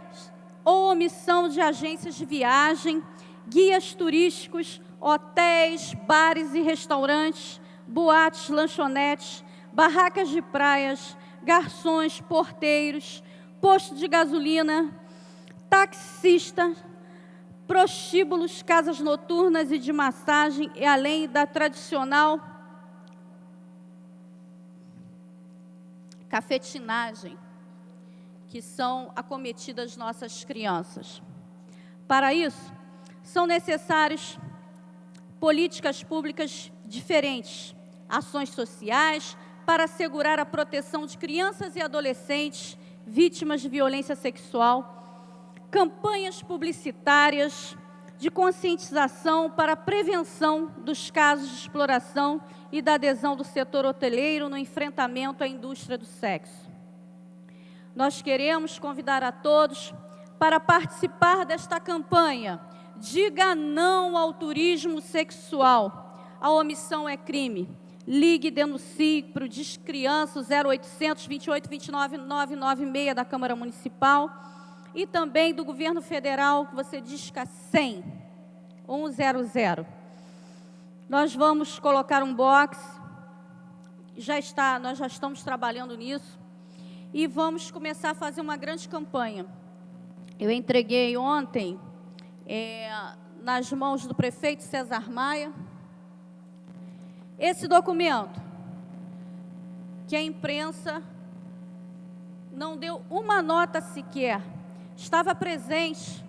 ou omissão de agências de viagem, guias turísticos, hotéis, bares e restaurantes, boates, lanchonetes, barracas de praias, garçons, porteiros, posto de gasolina, taxistas, prostíbulos, casas noturnas e de massagem, e além da tradicional cafetinagem, que são acometidas nossas crianças. Para isso, são necessárias políticas públicas diferentes, ações sociais para assegurar a proteção de crianças e adolescentes vítimas de violência sexual, campanhas publicitárias de conscientização para a prevenção dos casos de exploração e da adesão do setor hoteleiro no enfrentamento à indústria do sexo. Nós queremos convidar a todos para participar desta campanha. Diga não ao turismo sexual. A omissão é crime. Ligue e denuncie para o Discriança 0800 28 29 996 da Câmara Municipal e também do Governo Federal, que você disca 100 100. Nós vamos colocar um box, nós já estamos trabalhando nisso, e vamos começar a fazer uma grande campanha. Eu entreguei ontem, nas mãos do prefeito César Maia, esse documento, que a imprensa não deu uma nota sequer. Estava presente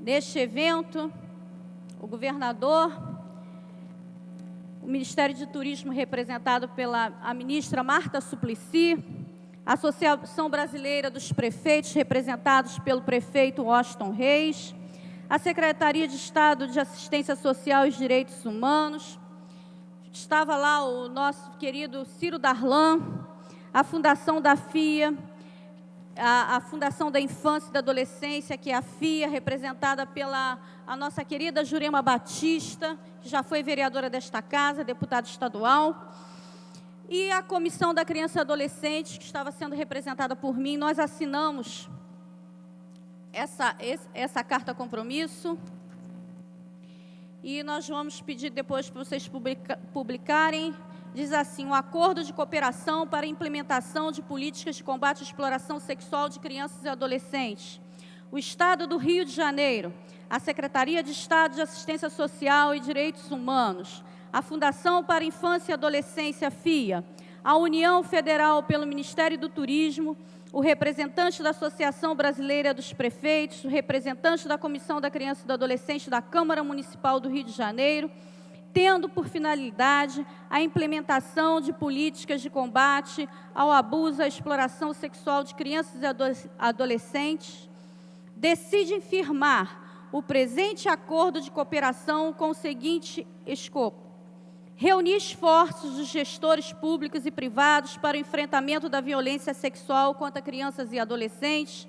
neste evento o governador, o Ministério de Turismo representado pela ministra Marta Suplicy, a Associação Brasileira dos Prefeitos representados pelo prefeito Washington Reis, a Secretaria de Estado de Assistência Social e Direitos Humanos, estava lá o nosso querido Ciro Darlan, a Fundação da FIA, a Fundação da Infância e da Adolescência, que é a FIA, representada pela a nossa querida Jurema Batista, que já foi vereadora desta casa, deputada estadual, e a Comissão da Criança e Adolescente, que estava sendo representada por mim. Nós assinamos essa carta compromisso, e nós vamos pedir depois para vocês publicarem. Diz assim: o acordo de cooperação para a implementação de políticas de combate à exploração sexual de crianças e adolescentes. O Estado do Rio de Janeiro, a Secretaria de Estado de Assistência Social e Direitos Humanos, a Fundação para a Infância e Adolescência, FIA, a União Federal pelo Ministério do Turismo, o representante da Associação Brasileira dos Prefeitos, o representante da Comissão da Criança e do Adolescente da Câmara Municipal do Rio de Janeiro, tendo por finalidade a implementação de políticas de combate ao abuso e à exploração sexual de crianças e adolescentes, decidem firmar o presente acordo de cooperação com o seguinte escopo: reunir esforços dos gestores públicos e privados para o enfrentamento da violência sexual contra crianças e adolescentes,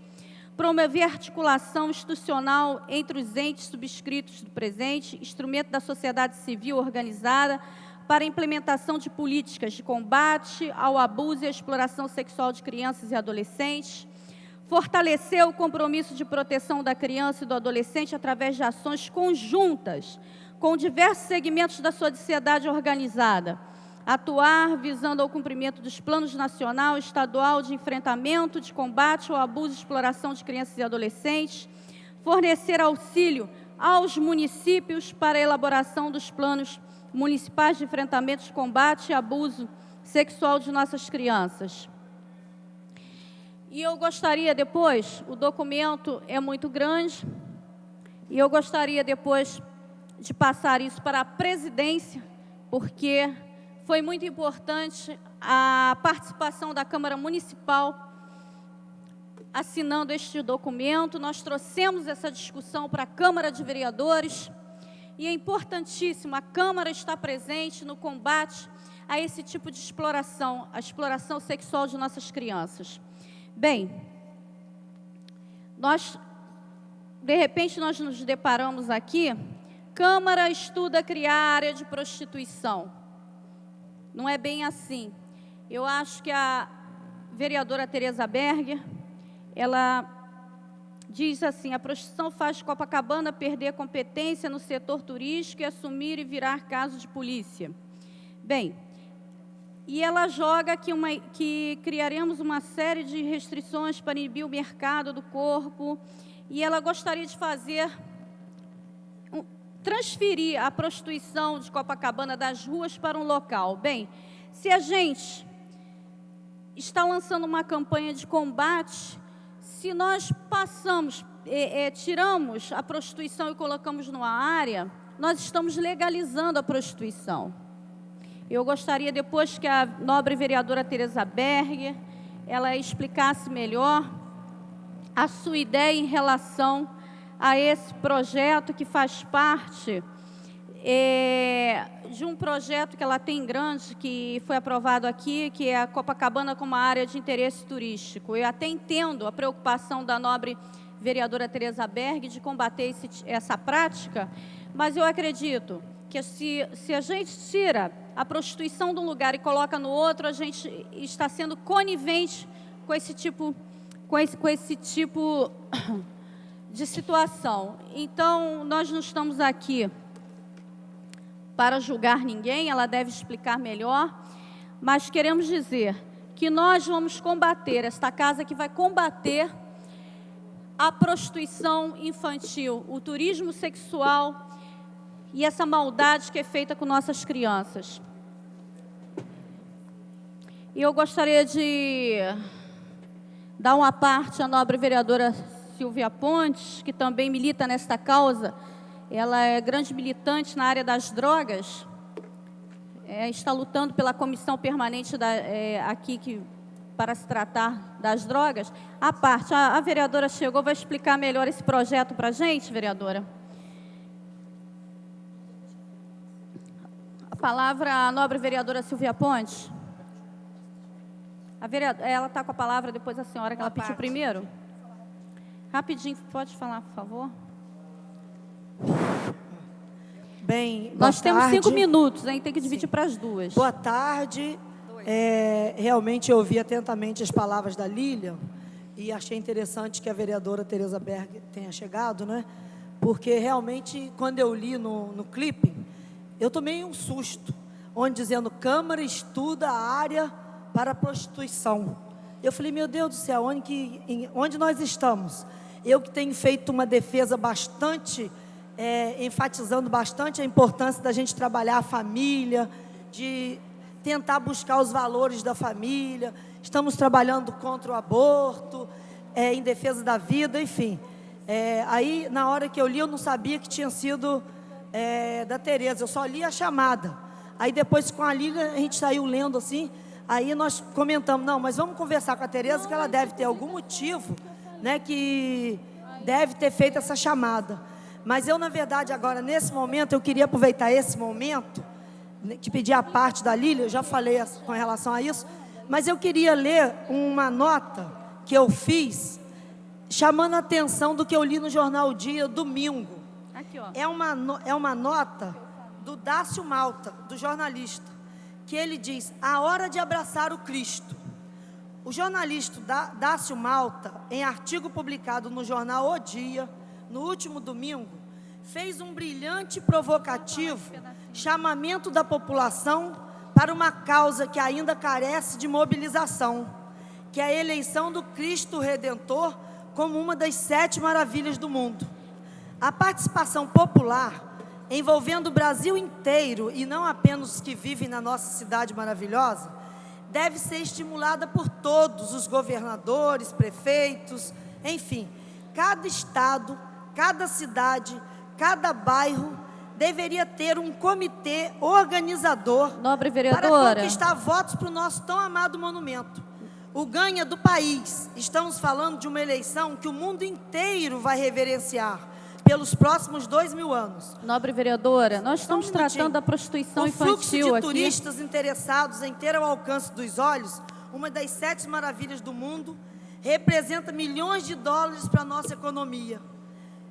promover articulação institucional entre os entes subscritos do presente instrumento da sociedade civil organizada para a implementação de políticas de combate ao abuso e à exploração sexual de crianças e adolescentes, fortalecer o compromisso de proteção da criança e do adolescente através de ações conjuntas com diversos segmentos da sociedade organizada, atuar visando ao cumprimento dos planos nacional e estadual de enfrentamento, de combate ao abuso e exploração de crianças e adolescentes, fornecer auxílio aos municípios para a elaboração dos planos municipais de enfrentamento, de combate e abuso sexual de nossas crianças. E eu gostaria depois, o documento é muito grande, e eu gostaria depois de passar isso para a presidência, porque foi muito importante a participação da Câmara Municipal assinando este documento. Nós trouxemos essa discussão para a Câmara de Vereadores e é importantíssimo a Câmara estar presente no combate a esse tipo de exploração, a exploração sexual de nossas crianças. Bem, de repente nós nos deparamos aqui, Câmara estuda criar área de prostituição. Não é bem assim. Eu acho que a vereadora Tereza Berger, ela diz assim: a prostituição faz Copacabana perder competência no setor turístico e assumir e virar caso de polícia. Bem, e ela joga que criaremos uma série de restrições para inibir o mercado do corpo, e ela gostaria de transferir a prostituição de Copacabana das ruas para um local. Bem, se a gente está lançando uma campanha de combate, se nós tiramos a prostituição e colocamos numa área, nós estamos legalizando a prostituição. Eu gostaria depois que a nobre vereadora Tereza Berger, ela explicasse melhor a sua ideia em relação a esse projeto que faz parte de um projeto que ela tem grande, que foi aprovado aqui, que é a Copacabana como uma área de interesse turístico. Eu até entendo a preocupação da nobre vereadora Tereza Berger de combater essa prática, mas eu acredito que se a gente tira a prostituição de um lugar e coloca no outro, a gente está sendo conivente com esse tipo de situação. Então, nós não estamos aqui para julgar ninguém, ela deve explicar melhor, mas queremos dizer que nós vamos combater, esta casa que vai combater a prostituição infantil, o turismo sexual e essa maldade que é feita com nossas crianças. E eu gostaria de dar uma parte à nobre vereadora Silvia Pontes, que também milita nesta causa. Ela é grande militante na área das drogas, está lutando pela comissão permanente para se tratar das drogas. A vereadora chegou, vai explicar melhor esse projeto para a gente, vereadora. A palavra à nobre vereadora Silvia Pontes. Ela está com a palavra, depois a senhora, que ela pediu primeiro. Rapidinho, pode falar, por favor? Bem, nós temos 5 minutos, hein? Tem que dividir para as duas. Boa tarde. Realmente eu ouvi atentamente as palavras da Lília e achei interessante que a vereadora Tereza Berger tenha chegado, né? Porque realmente, quando eu li no clipe, eu tomei um susto, onde dizendo: Câmara estuda a área para a prostituição. Eu falei: meu Deus do céu, onde nós estamos? Eu que tenho feito uma defesa bastante, enfatizando bastante a importância da gente trabalhar a família, de tentar buscar os valores da família. Estamos trabalhando contra o aborto, em defesa da vida, enfim. Aí, na hora que eu li, eu não sabia que tinha sido da Tereza, eu só li a chamada. Aí depois, com a Lília, a gente saiu lendo assim. Aí nós comentamos: não, mas vamos conversar com a Tereza, que ela deve ter algum motivo, né, que deve ter feito essa chamada. Mas eu, na verdade, agora, nesse momento, eu queria aproveitar esse momento, que pedir a parte da Lília, eu já falei com relação a isso, mas eu queria ler uma nota que eu fiz, chamando a atenção do que eu li no jornal O Dia, domingo. Aqui, ó. É uma nota do Dácio Malta, do jornalista, que ele diz: a hora de abraçar o Cristo. O jornalista Dácio Malta, em artigo publicado no jornal O Dia, no último domingo, fez um brilhante e provocativo chamamento da população para uma causa que ainda carece de mobilização, que é a eleição do Cristo Redentor como uma das 7 maravilhas do mundo. A participação popular, envolvendo o Brasil inteiro e não apenas os que vivem na nossa cidade maravilhosa, deve ser estimulada por todos os governadores, prefeitos, enfim, cada estado, cada cidade, cada bairro deveria ter um comitê organizador Nobre para vereadora. conquistar votos para o nosso tão amado monumento. O ganha do país. Estamos falando de uma eleição que o mundo inteiro vai reverenciar pelos próximos 2000 anos. Nobre vereadora, nós estamos Só um minutinho. tratando da prostituição O fluxo infantil de aqui. turistas interessados em ter ao alcance dos olhos uma das 7 maravilhas do mundo representa milhões de dólares para a nossa economia.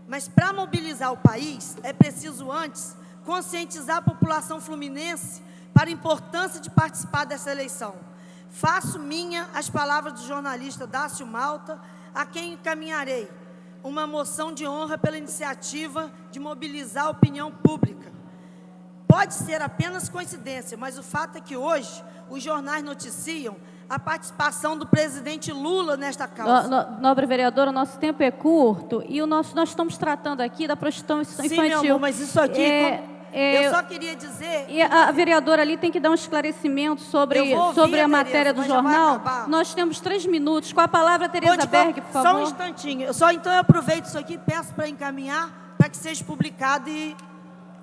Mas para mobilizar o país, é preciso antes conscientizar a população fluminense para a importância de participar dessa eleição. Faço minha as palavras do jornalista Dácio Malta, a quem encaminharei uma moção de honra pela iniciativa de mobilizar a opinião pública. Pode ser apenas coincidência, mas o fato é que hoje os jornais noticiam a participação do presidente Lula nesta causa. Nobre vereadora, o nosso tempo é curto e nós estamos tratando aqui da prostituição infantil. Sim, meu amor, mas isso aqui... eu só queria dizer... E a vereadora ali tem que dar um esclarecimento sobre a matéria do jornal. Nós temos 3 minutos. Com a palavra, Tereza Berg, por favor. Só um instantinho. Então eu aproveito isso aqui e peço para encaminhar, para que seja publicado e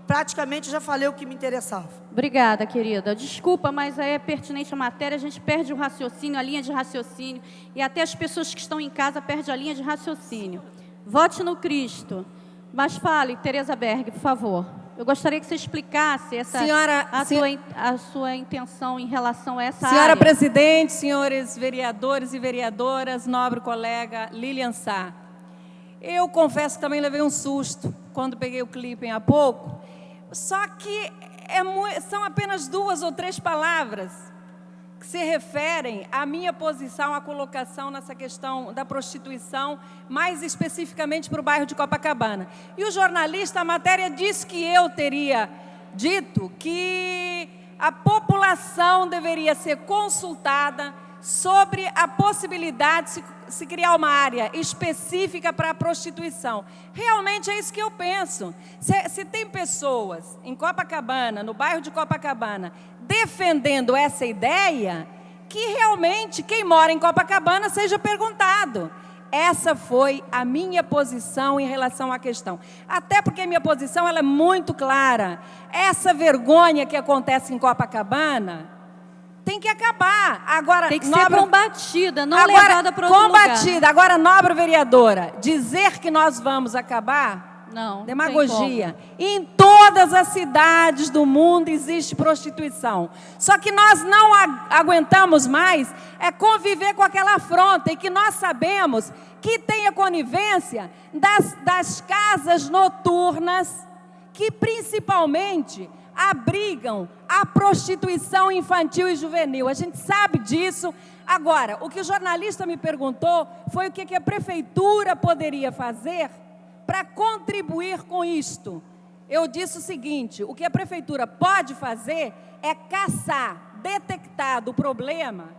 praticamente já falei o que me interessava. Obrigada, querida. Desculpa, mas é pertinente a matéria, a gente perde o raciocínio, a linha de raciocínio, e até as pessoas que estão em casa perdem a linha de raciocínio. Vote no Cristo. Mas fale, Tereza Berg, por favor. Eu gostaria que você explicasse a sua intenção em relação a essa área. Senhora Presidente, senhores vereadores e vereadoras, nobre colega Lilian Sá. Eu confesso que também levei um susto quando peguei o clipe há pouco, só que são apenas 2 ou 3 palavras que se referem à minha posição, à colocação nessa questão da prostituição, mais especificamente para o bairro de Copacabana. E o jornalista, a matéria disse que eu teria dito que a população deveria ser consultada sobre a possibilidade de se criar uma área específica para a prostituição. Realmente é isso que eu penso. Se tem pessoas em Copacabana, no bairro de Copacabana, defendendo essa ideia, que realmente quem mora em Copacabana seja perguntado. Essa foi a minha posição em relação à questão. Até porque a minha posição ela é muito clara. Essa vergonha que acontece em Copacabana tem que acabar. Agora, tem que ser combatida, não levada para outro lugar. Combatida. Agora, nobre vereadora, dizer que nós vamos acabar, não, demagogia. Em todas as cidades do mundo existe prostituição. Só que nós não aguentamos mais conviver com aquela afronta e que nós sabemos que tem a conivência das casas noturnas que principalmente abrigam a prostituição infantil e juvenil. A gente sabe disso. Agora, o que o jornalista me perguntou foi o que a prefeitura poderia fazer para contribuir com isto. Eu disse o seguinte: o que a prefeitura pode fazer é caçar, detectar do problema,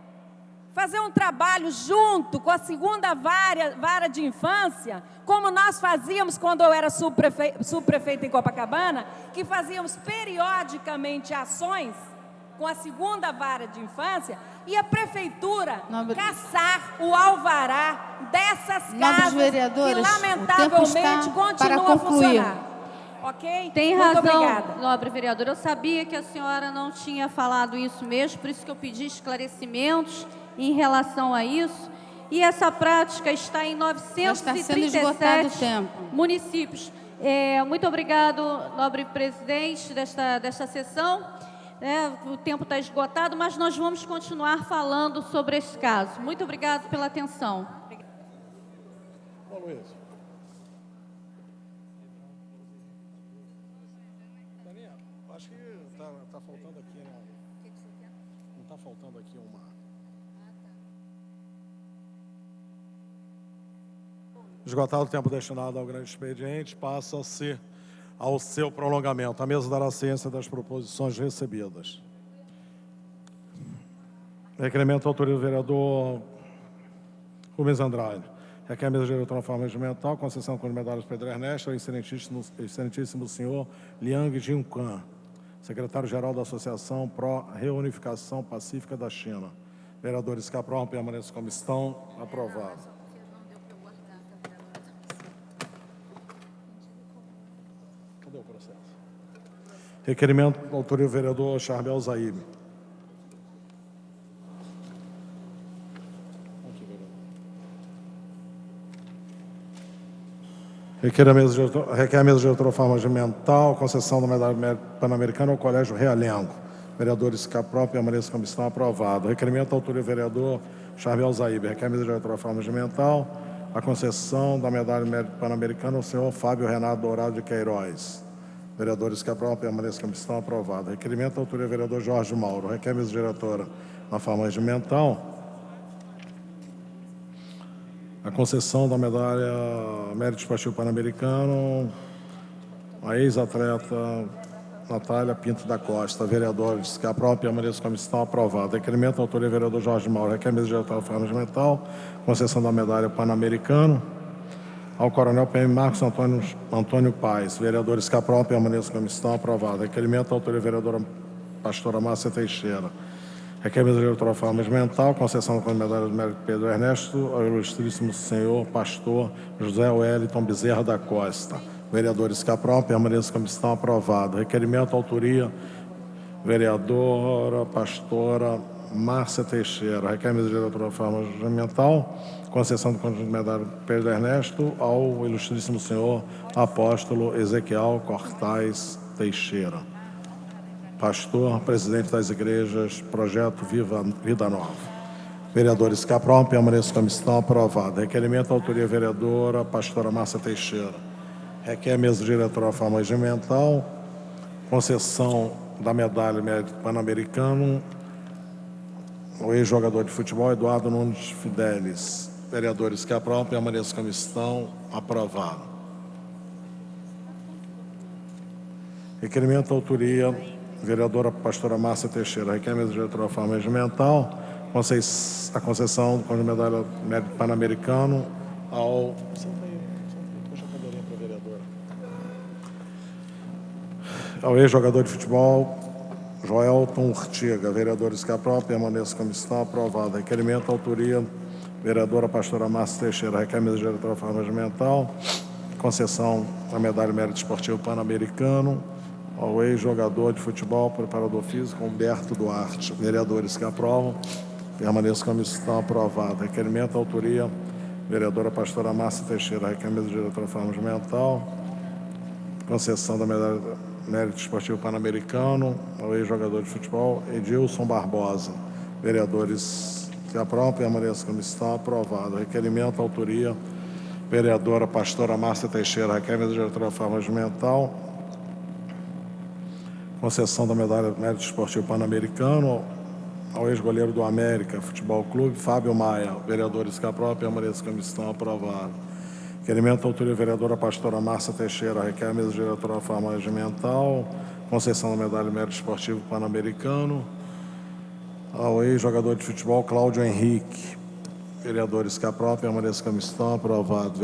fazer um trabalho junto com a segunda vara de infância, como nós fazíamos quando eu era subprefeita em Copacabana, que fazíamos periodicamente ações com a segunda vara de infância, e a prefeitura caçar o alvará dessas casas que lamentavelmente continuam a funcionar. Ok? Tem Muito razão, obrigada. nobre vereadora. Eu sabia que a senhora não tinha falado isso mesmo, por isso que eu pedi esclarecimentos em relação a isso. E essa prática está em 937 municípios. Muito obrigado, nobre presidente desta sessão. O tempo está esgotado, mas nós vamos continuar falando sobre esse caso. Muito obrigado pela atenção. Bom, Luiz. Daniel, acho que está faltando aqui, né? Não está faltando aqui uma... Esgotado o tempo destinado ao grande expediente, passa-se ao seu prolongamento. A mesa dará ciência das proposições recebidas. Requerimento autoriza o vereador Rubens Andrade. Requer a mesa diretora na forma regimental, concessão com medalhas Pedro Ernesto, ao excelentíssimo senhor Liang Jinquan, secretário-geral da Associação Pró-Reunificação Pacífica da China. Vereadores que aprovam, permaneçam como estão. Aprovado. Cadê o processo? Requerimento, autoria do vereador Charbel Zaide. Requer a mesa diretora orçamental, concessão da medalha de mérito pan-americana ao Colégio Realengo. Vereadores Capró, permaneça como estão, aprovado. Requerimento, autoria do vereador Charbel Zaide. Requer a mesa diretora orçamental, a concessão da medalha de mérito pan-americana ao senhor Fábio Renato Dourado de Queiroz. Vereadores Capró, permaneça como estão, aprovado. Requerimento, autoria do vereador Jorge Mauro. Requer a mesa diretora na forma regimental, a concessão da medalha Mérito Esportivo Pan-Americano a ex-atleta Natália Pinto da Costa. Vereadores que aprovam, permaneçam como estão, aprovado. Requerimento, autoria do vereador Jorge Mauro. Requer a mesa diretora da forma regimental, concessão da medalha Pan-Americano ao Coronel PM Marcos Antônio Paes. Vereadores que aprovam, permaneçam como estão, aprovado. Requerimento, autoria da vereadora Pastora Márcia Teixeira. Requer a mesa diretora da forma regimental, concessão da medalha do mérito Pedro Ernesto ao ilustríssimo senhor pastor José Wellington Bezerra da Costa. Vereadores que aprovam, permaneçam como estão, aprovado. Requerimento, autoria vereadora pastora Márcia Teixeira. Requer a mesa diretora da forma regimental, concessão do conjunto de medalha Pedro Ernesto ao ilustríssimo senhor apóstolo Ezequiel Cortais Teixeira. Pastor, presidente das igrejas, projeto Vida Nova. Vereadores que aprovam, permaneçam como estão, aprovado. Requerimento, autoria vereadora, pastora Márcia Teixeira. Requer a mesa diretora da forma regimental, concessão da medalha Mérito Pan-Americano ao ex-jogador de futebol Eduardo Nunes Fidelis. Vereadores que aprovam, permaneçam como estão, aprovado. Requerimento, autoria vereadora pastora Márcia Teixeira. Requer a mesa diretora da forma regimental, a concessão com a medalha Mérito Pan-Americano ao ex-jogador de futebol Joelton Urtiga. Vereadores que aprovam, permaneçam como estão, aprovado. Requerimento, autoria vereadora pastora Márcia Teixeira. Requer a mesa diretora da forma regimental, concessão da medalha Mérito Esportivo Pan-Americano ao ex-jogador de futebol, preparador físico, Humberto Duarte. Vereadores que aprovam, permaneçam como estão, aprovado. Requerimento, autoria, vereadora pastora Márcia Teixeira. Requer a mesa diretora da forma regimental, concessão da medalha Mérito Esportivo Pan-Americano ao ex-jogador de futebol, Edilson Barbosa. Vereadores que aprovam, permaneçam como estão, aprovado. Requerimento, autoria, vereadora pastora Márcia Teixeira. Requer a mesa diretora da forma regimental, concessão da medalha Mérito Esportivo Pan-Americano ao ex-goleiro do América Futebol Clube, Fábio Maia. Vereadores que aprovam, permaneçam como estão, aprovado. Requerimento, autoria vereadora pastora Márcia Teixeira. Requer a mesa diretora da forma regimental, concessão da medalha Mérito Esportivo Pan-Americano ao ex-jogador de futebol Cláudio Henrique. Vereadores que aprovam, permaneçam como estão, aprovado.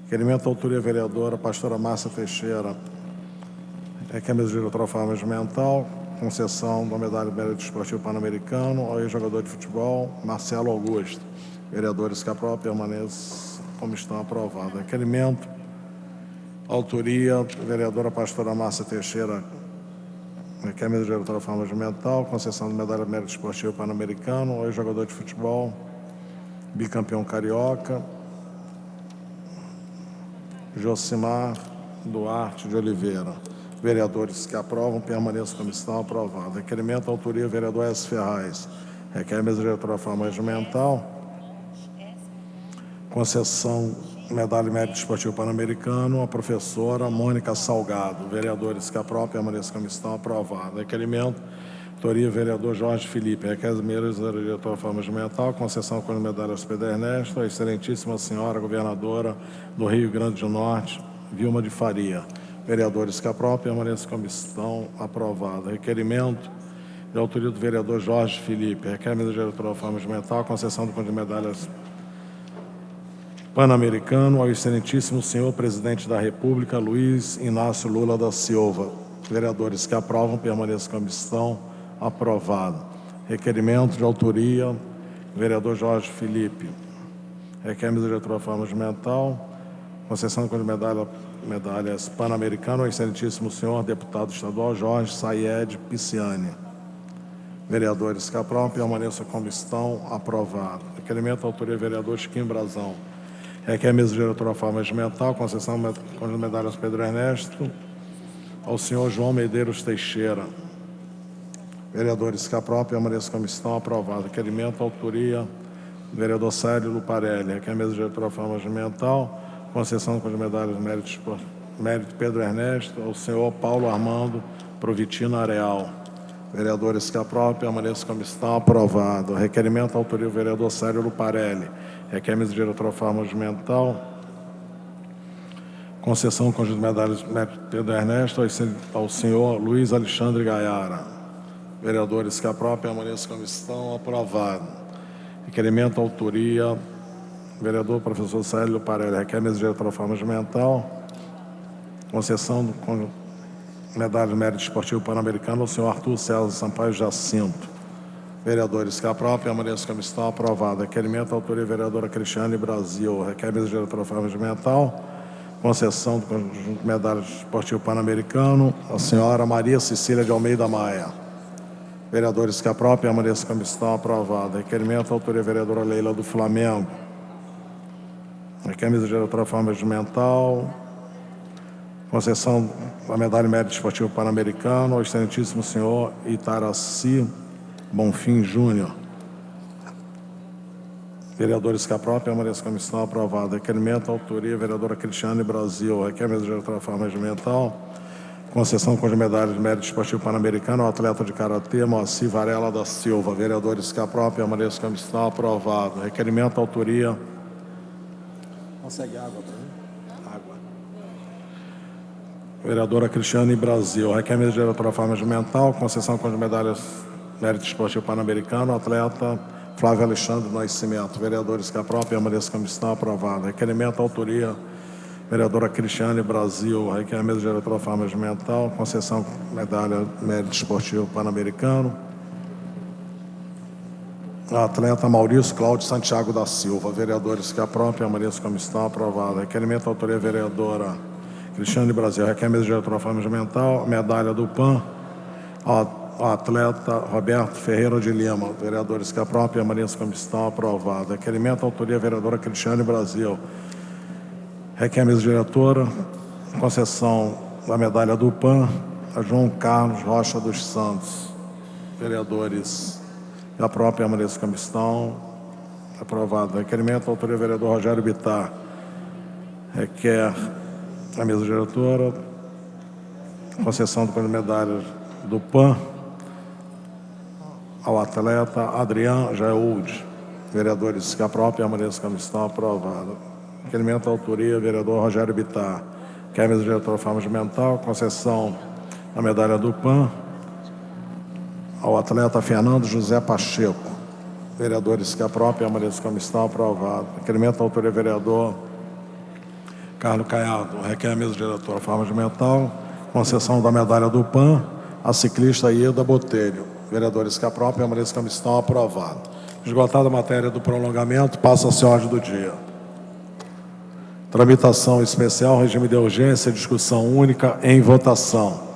Requerimento, autoria vereadora pastora Márcia Teixeira. Requer a mesa diretora da forma regimental, concessão da medalha Mérito Esportivo Pan-Americano ao ex-jogador de futebol Marcelo Augusto. Vereadores que aprovam, permaneçam como estão, aprovados. Requerimento, autoria vereadora pastora Márcia Teixeira. Requer a mesa diretora da forma regimental, concessão da medalha Mérito Esportivo Pan-Americano ao ex-jogador de futebol bicampeão carioca Josimar Duarte de Oliveira. Vereadores que aprovam, permaneçam como estão, aprovados. Requerimento, autoria, vereador S. Ferraz. Requer a mesa diretora da forma regimental, concessão medalha Mérito Esportivo Pan-Americano à professora Mônica Salgado. Vereadores que aprovam, permaneçam como estão, aprovados. Requerimento, autoria, vereador Jorge Felipe. Requer a mesa diretora da forma regimental, concessão com a medalha Pedro Ernesto, a excelentíssima senhora governadora do Rio Grande do Norte, Vilma de Faria. Vereadores que aprovam, permaneçam como estão, aprovado. Requerimento de autoria do vereador Jorge Felipe. Requer a mesa diretora da forma regimental, concessão do conjunto de medalhas Pan-Americano ao excelentíssimo senhor presidente da República, Luiz Inácio Lula da Silva. Vereadores que aprovam, permaneçam como estão, aprovado. Requerimento de autoria, vereador Jorge Felipe. Requer a mesa diretora da forma regimental, concessão com medalhas pan-americano ao excelentíssimo senhor deputado estadual Jorge Sayed Pisciani. Vereadores, que aprovam, permaneçam como estão. Aprovado. Requerimento, autoria, vereador Chiquinho Brazão. Requer a mesa diretora forma regimental, concessão com as medalhas Pedro Ernesto ao senhor João Medeiros Teixeira. Vereadores, que aprovam, permaneçam como estão. Aprovado. Requerimento, autoria, vereador Célio Luparelli. Requer a mesa diretora forma regimental, concessão com as medalhas Mérito Pedro Ernesto ao senhor Paulo Armando Provitino Areal. Vereadores, que aprovam, permaneçam como estão. Aprovado. Requerimento, autoria, vereador Célio Luparelli. Requer a mesa diretora forma regimental, concessão com as medalhas Mérito Pedro Ernesto ao senhor Luiz Alexandre Gaiara. Vereadores, que aprovam, permaneçam como estão. Aprovado. Requerimento, autoria, vereador professor Célio Luparelli. Requer a mesa diretora forma regimental, concessão com medalha de mérito esportivo pan-americano ao senhor Arthur César Sampaio Jacinto. Vereadores, que aprovam, permaneçam como estão. Aprovado. Requerimento, autoria, vereadora Cristiane Brasil. Requer a mesa diretora forma regimental, concessão do conjunto de medalha esportivo pan-americano à senhora Maria Cecília de Almeida Maia. Vereadores, que aprovam, permaneçam como estão. Aprovado. Requerimento, autoria, vereadora Leila do Flamengo. Requer a mesa diretora forma regimental, concessão da medalha de mérito esportivo pan-americano ao excelentíssimo senhor Itaraci Bonfim Júnior. Vereadores, que aprovam, permaneçam como estão. Aprovado. Requerimento, autoria, vereadora Cristiane Brasil. Requer a mesa diretora forma regimental, concessão com as medalhas de mérito esportivo pan-americano ao atleta de karatê Moacir Varela da Silva. Vereadores, que aprovam, permaneçam como estão. Aprovado. Requerimento, autoria. Consegue água para mim? Água. Vereadora Cristiane Brasil. Requer a mesa diretora forma regimental, concessão com as medalhas mérito esportivo pan-americano, atleta Flávio Alexandre do Nascimento. Vereadores, que aprovam, permaneçam como estão. Aprovado. Requerimento, autoria, vereadora Cristiane Brasil. Requer a mesa diretora forma regimental, concessão com medalha mérito esportivo pan-americano, atleta Maurício Cláudio Santiago da Silva. Vereadores, que aprovam, permaneçam como estão. Aprovado. Requerimento, autoria, vereadora Cristiane Brasil. Requer a mesa diretora forma regimental, medalha do PAN ao atleta Roberto Ferreira de Lima. Vereadores, que aprovam, permaneçam como estão. Aprovado. Requerimento, autoria, vereadora Cristiane Brasil. Requer a mesa diretora concessão da medalha do PAN a João Carlos Rocha dos Santos. Vereadores, que aprovam, permaneçam como estão. Aprovado. Requerimento, autoria, vereador Rogério Bittar. Requer a mesa diretora concessão das medalhas do PAN ao atleta Adriano Jaúde. Vereadores, que aprovam, permaneçam como estão. Aprovado. Requerimento, autoria, vereador Rogério Bittar. Requer a mesa diretora forma regimental, concessão da medalha do PAN ao atleta Fernando José Pacheco. Vereadores, que aprovam, permaneçam como estão. Aprovado. Requerimento, autoria, vereador Carlos Caiado. Requer a mesa diretora forma regimental, concessão da medalha do PAN à ciclista Ieda Botelho. Vereadores, que aprovam, permaneçam como estão. Aprovado. Esgotada a matéria do prolongamento, passa-se a ordem do dia. Tramitação especial, regime de urgência, discussão única em votação.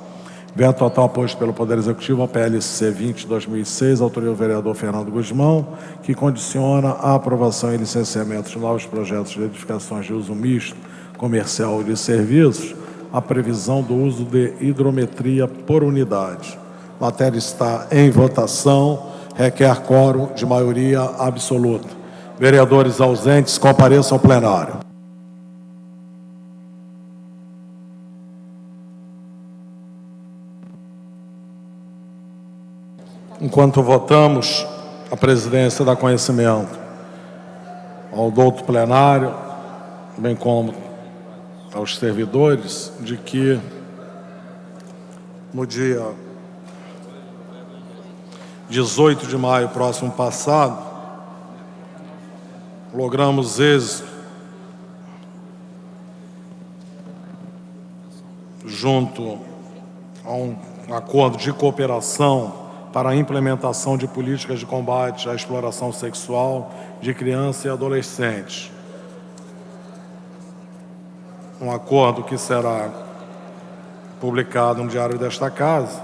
Veto total posto pelo Poder Executivo ao PLC 20/2006, autoria do vereador Fernando Guzmão, que condiciona a aprovação e licenciamento de novos projetos de edificações de uso misto, comercial e de serviços, a previsão do uso de hidrometria por unidade. Matéria está em votação, requer quórum de maioria absoluta. Vereadores ausentes, compareçam ao plenário. Enquanto votamos, a presidência dá conhecimento ao douto plenário, bem como aos servidores, de que no dia 18 de maio próximo passado, logramos êxito junto a um acordo de cooperação para a implementação de políticas de combate à exploração sexual de crianças e adolescentes. um acordo que será publicado no Diário desta Casa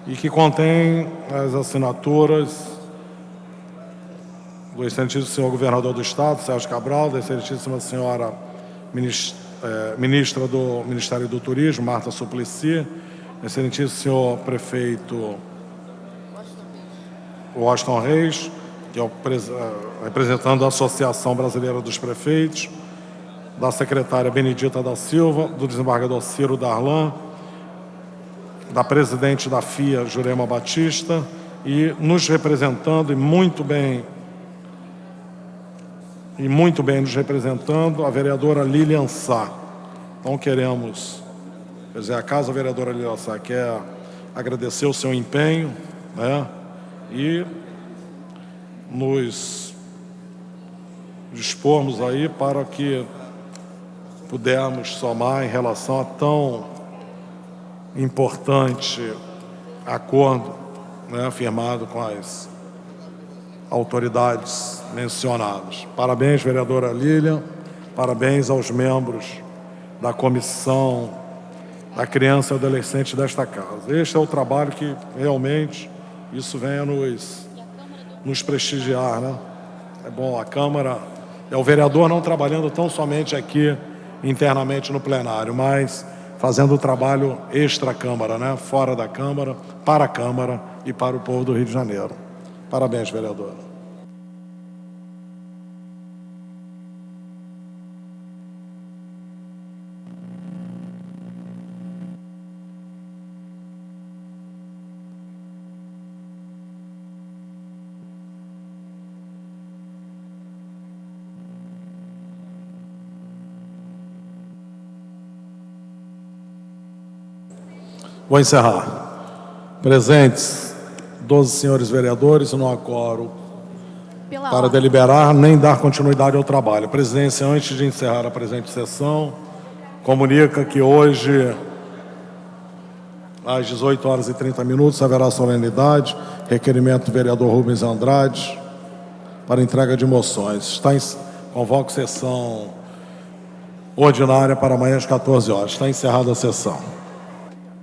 e que contém as assinaturas do excelentíssimo senhor governador do Estado, Sérgio Cabral, da excelentíssima senhora ministra do Ministério do Turismo, Marta Suplicy, excelentíssimo senhor prefeito Washington Reis, que é o representante da Associação Brasileira dos Prefeitos, da secretária Benedita da Silva, do desembargador Ciro Darlan, da presidente da FIA, Jurema Batista, e nos representando, e muito bem nos representando, a vereadora Lilian Sá. Então queremos, quer dizer, a casa vereadora Lilian Sá quer agradecer o seu empenho, né, e nos dispormos aí para que pudermos somar em relação a tão importante acordo, né, firmado com as autoridades mencionadas. Parabéns, vereadora Lilian, parabéns aos membros da Comissão da Criança e Adolescente desta Casa. Este é o trabalho que realmente isso venha nos prestigiar, né? É bom, a Câmara, é o vereador não trabalhando tão somente aqui internamente no plenário, mas fazendo o trabalho extra-Câmara, né? Fora da Câmara, para a Câmara e para o povo do Rio de Janeiro. Parabéns, vereador. Vou encerrar. Presentes, 12 senhores vereadores, não há quórum para deliberar nem dar continuidade ao trabalho. A presidência, antes de encerrar a presente sessão, comunica que hoje, às 18h30, haverá solenidade, requerimento do vereador Rubens Andrade para entrega de moções. Convoco sessão ordinária para amanhã às 14 horas. Está encerrada a sessão.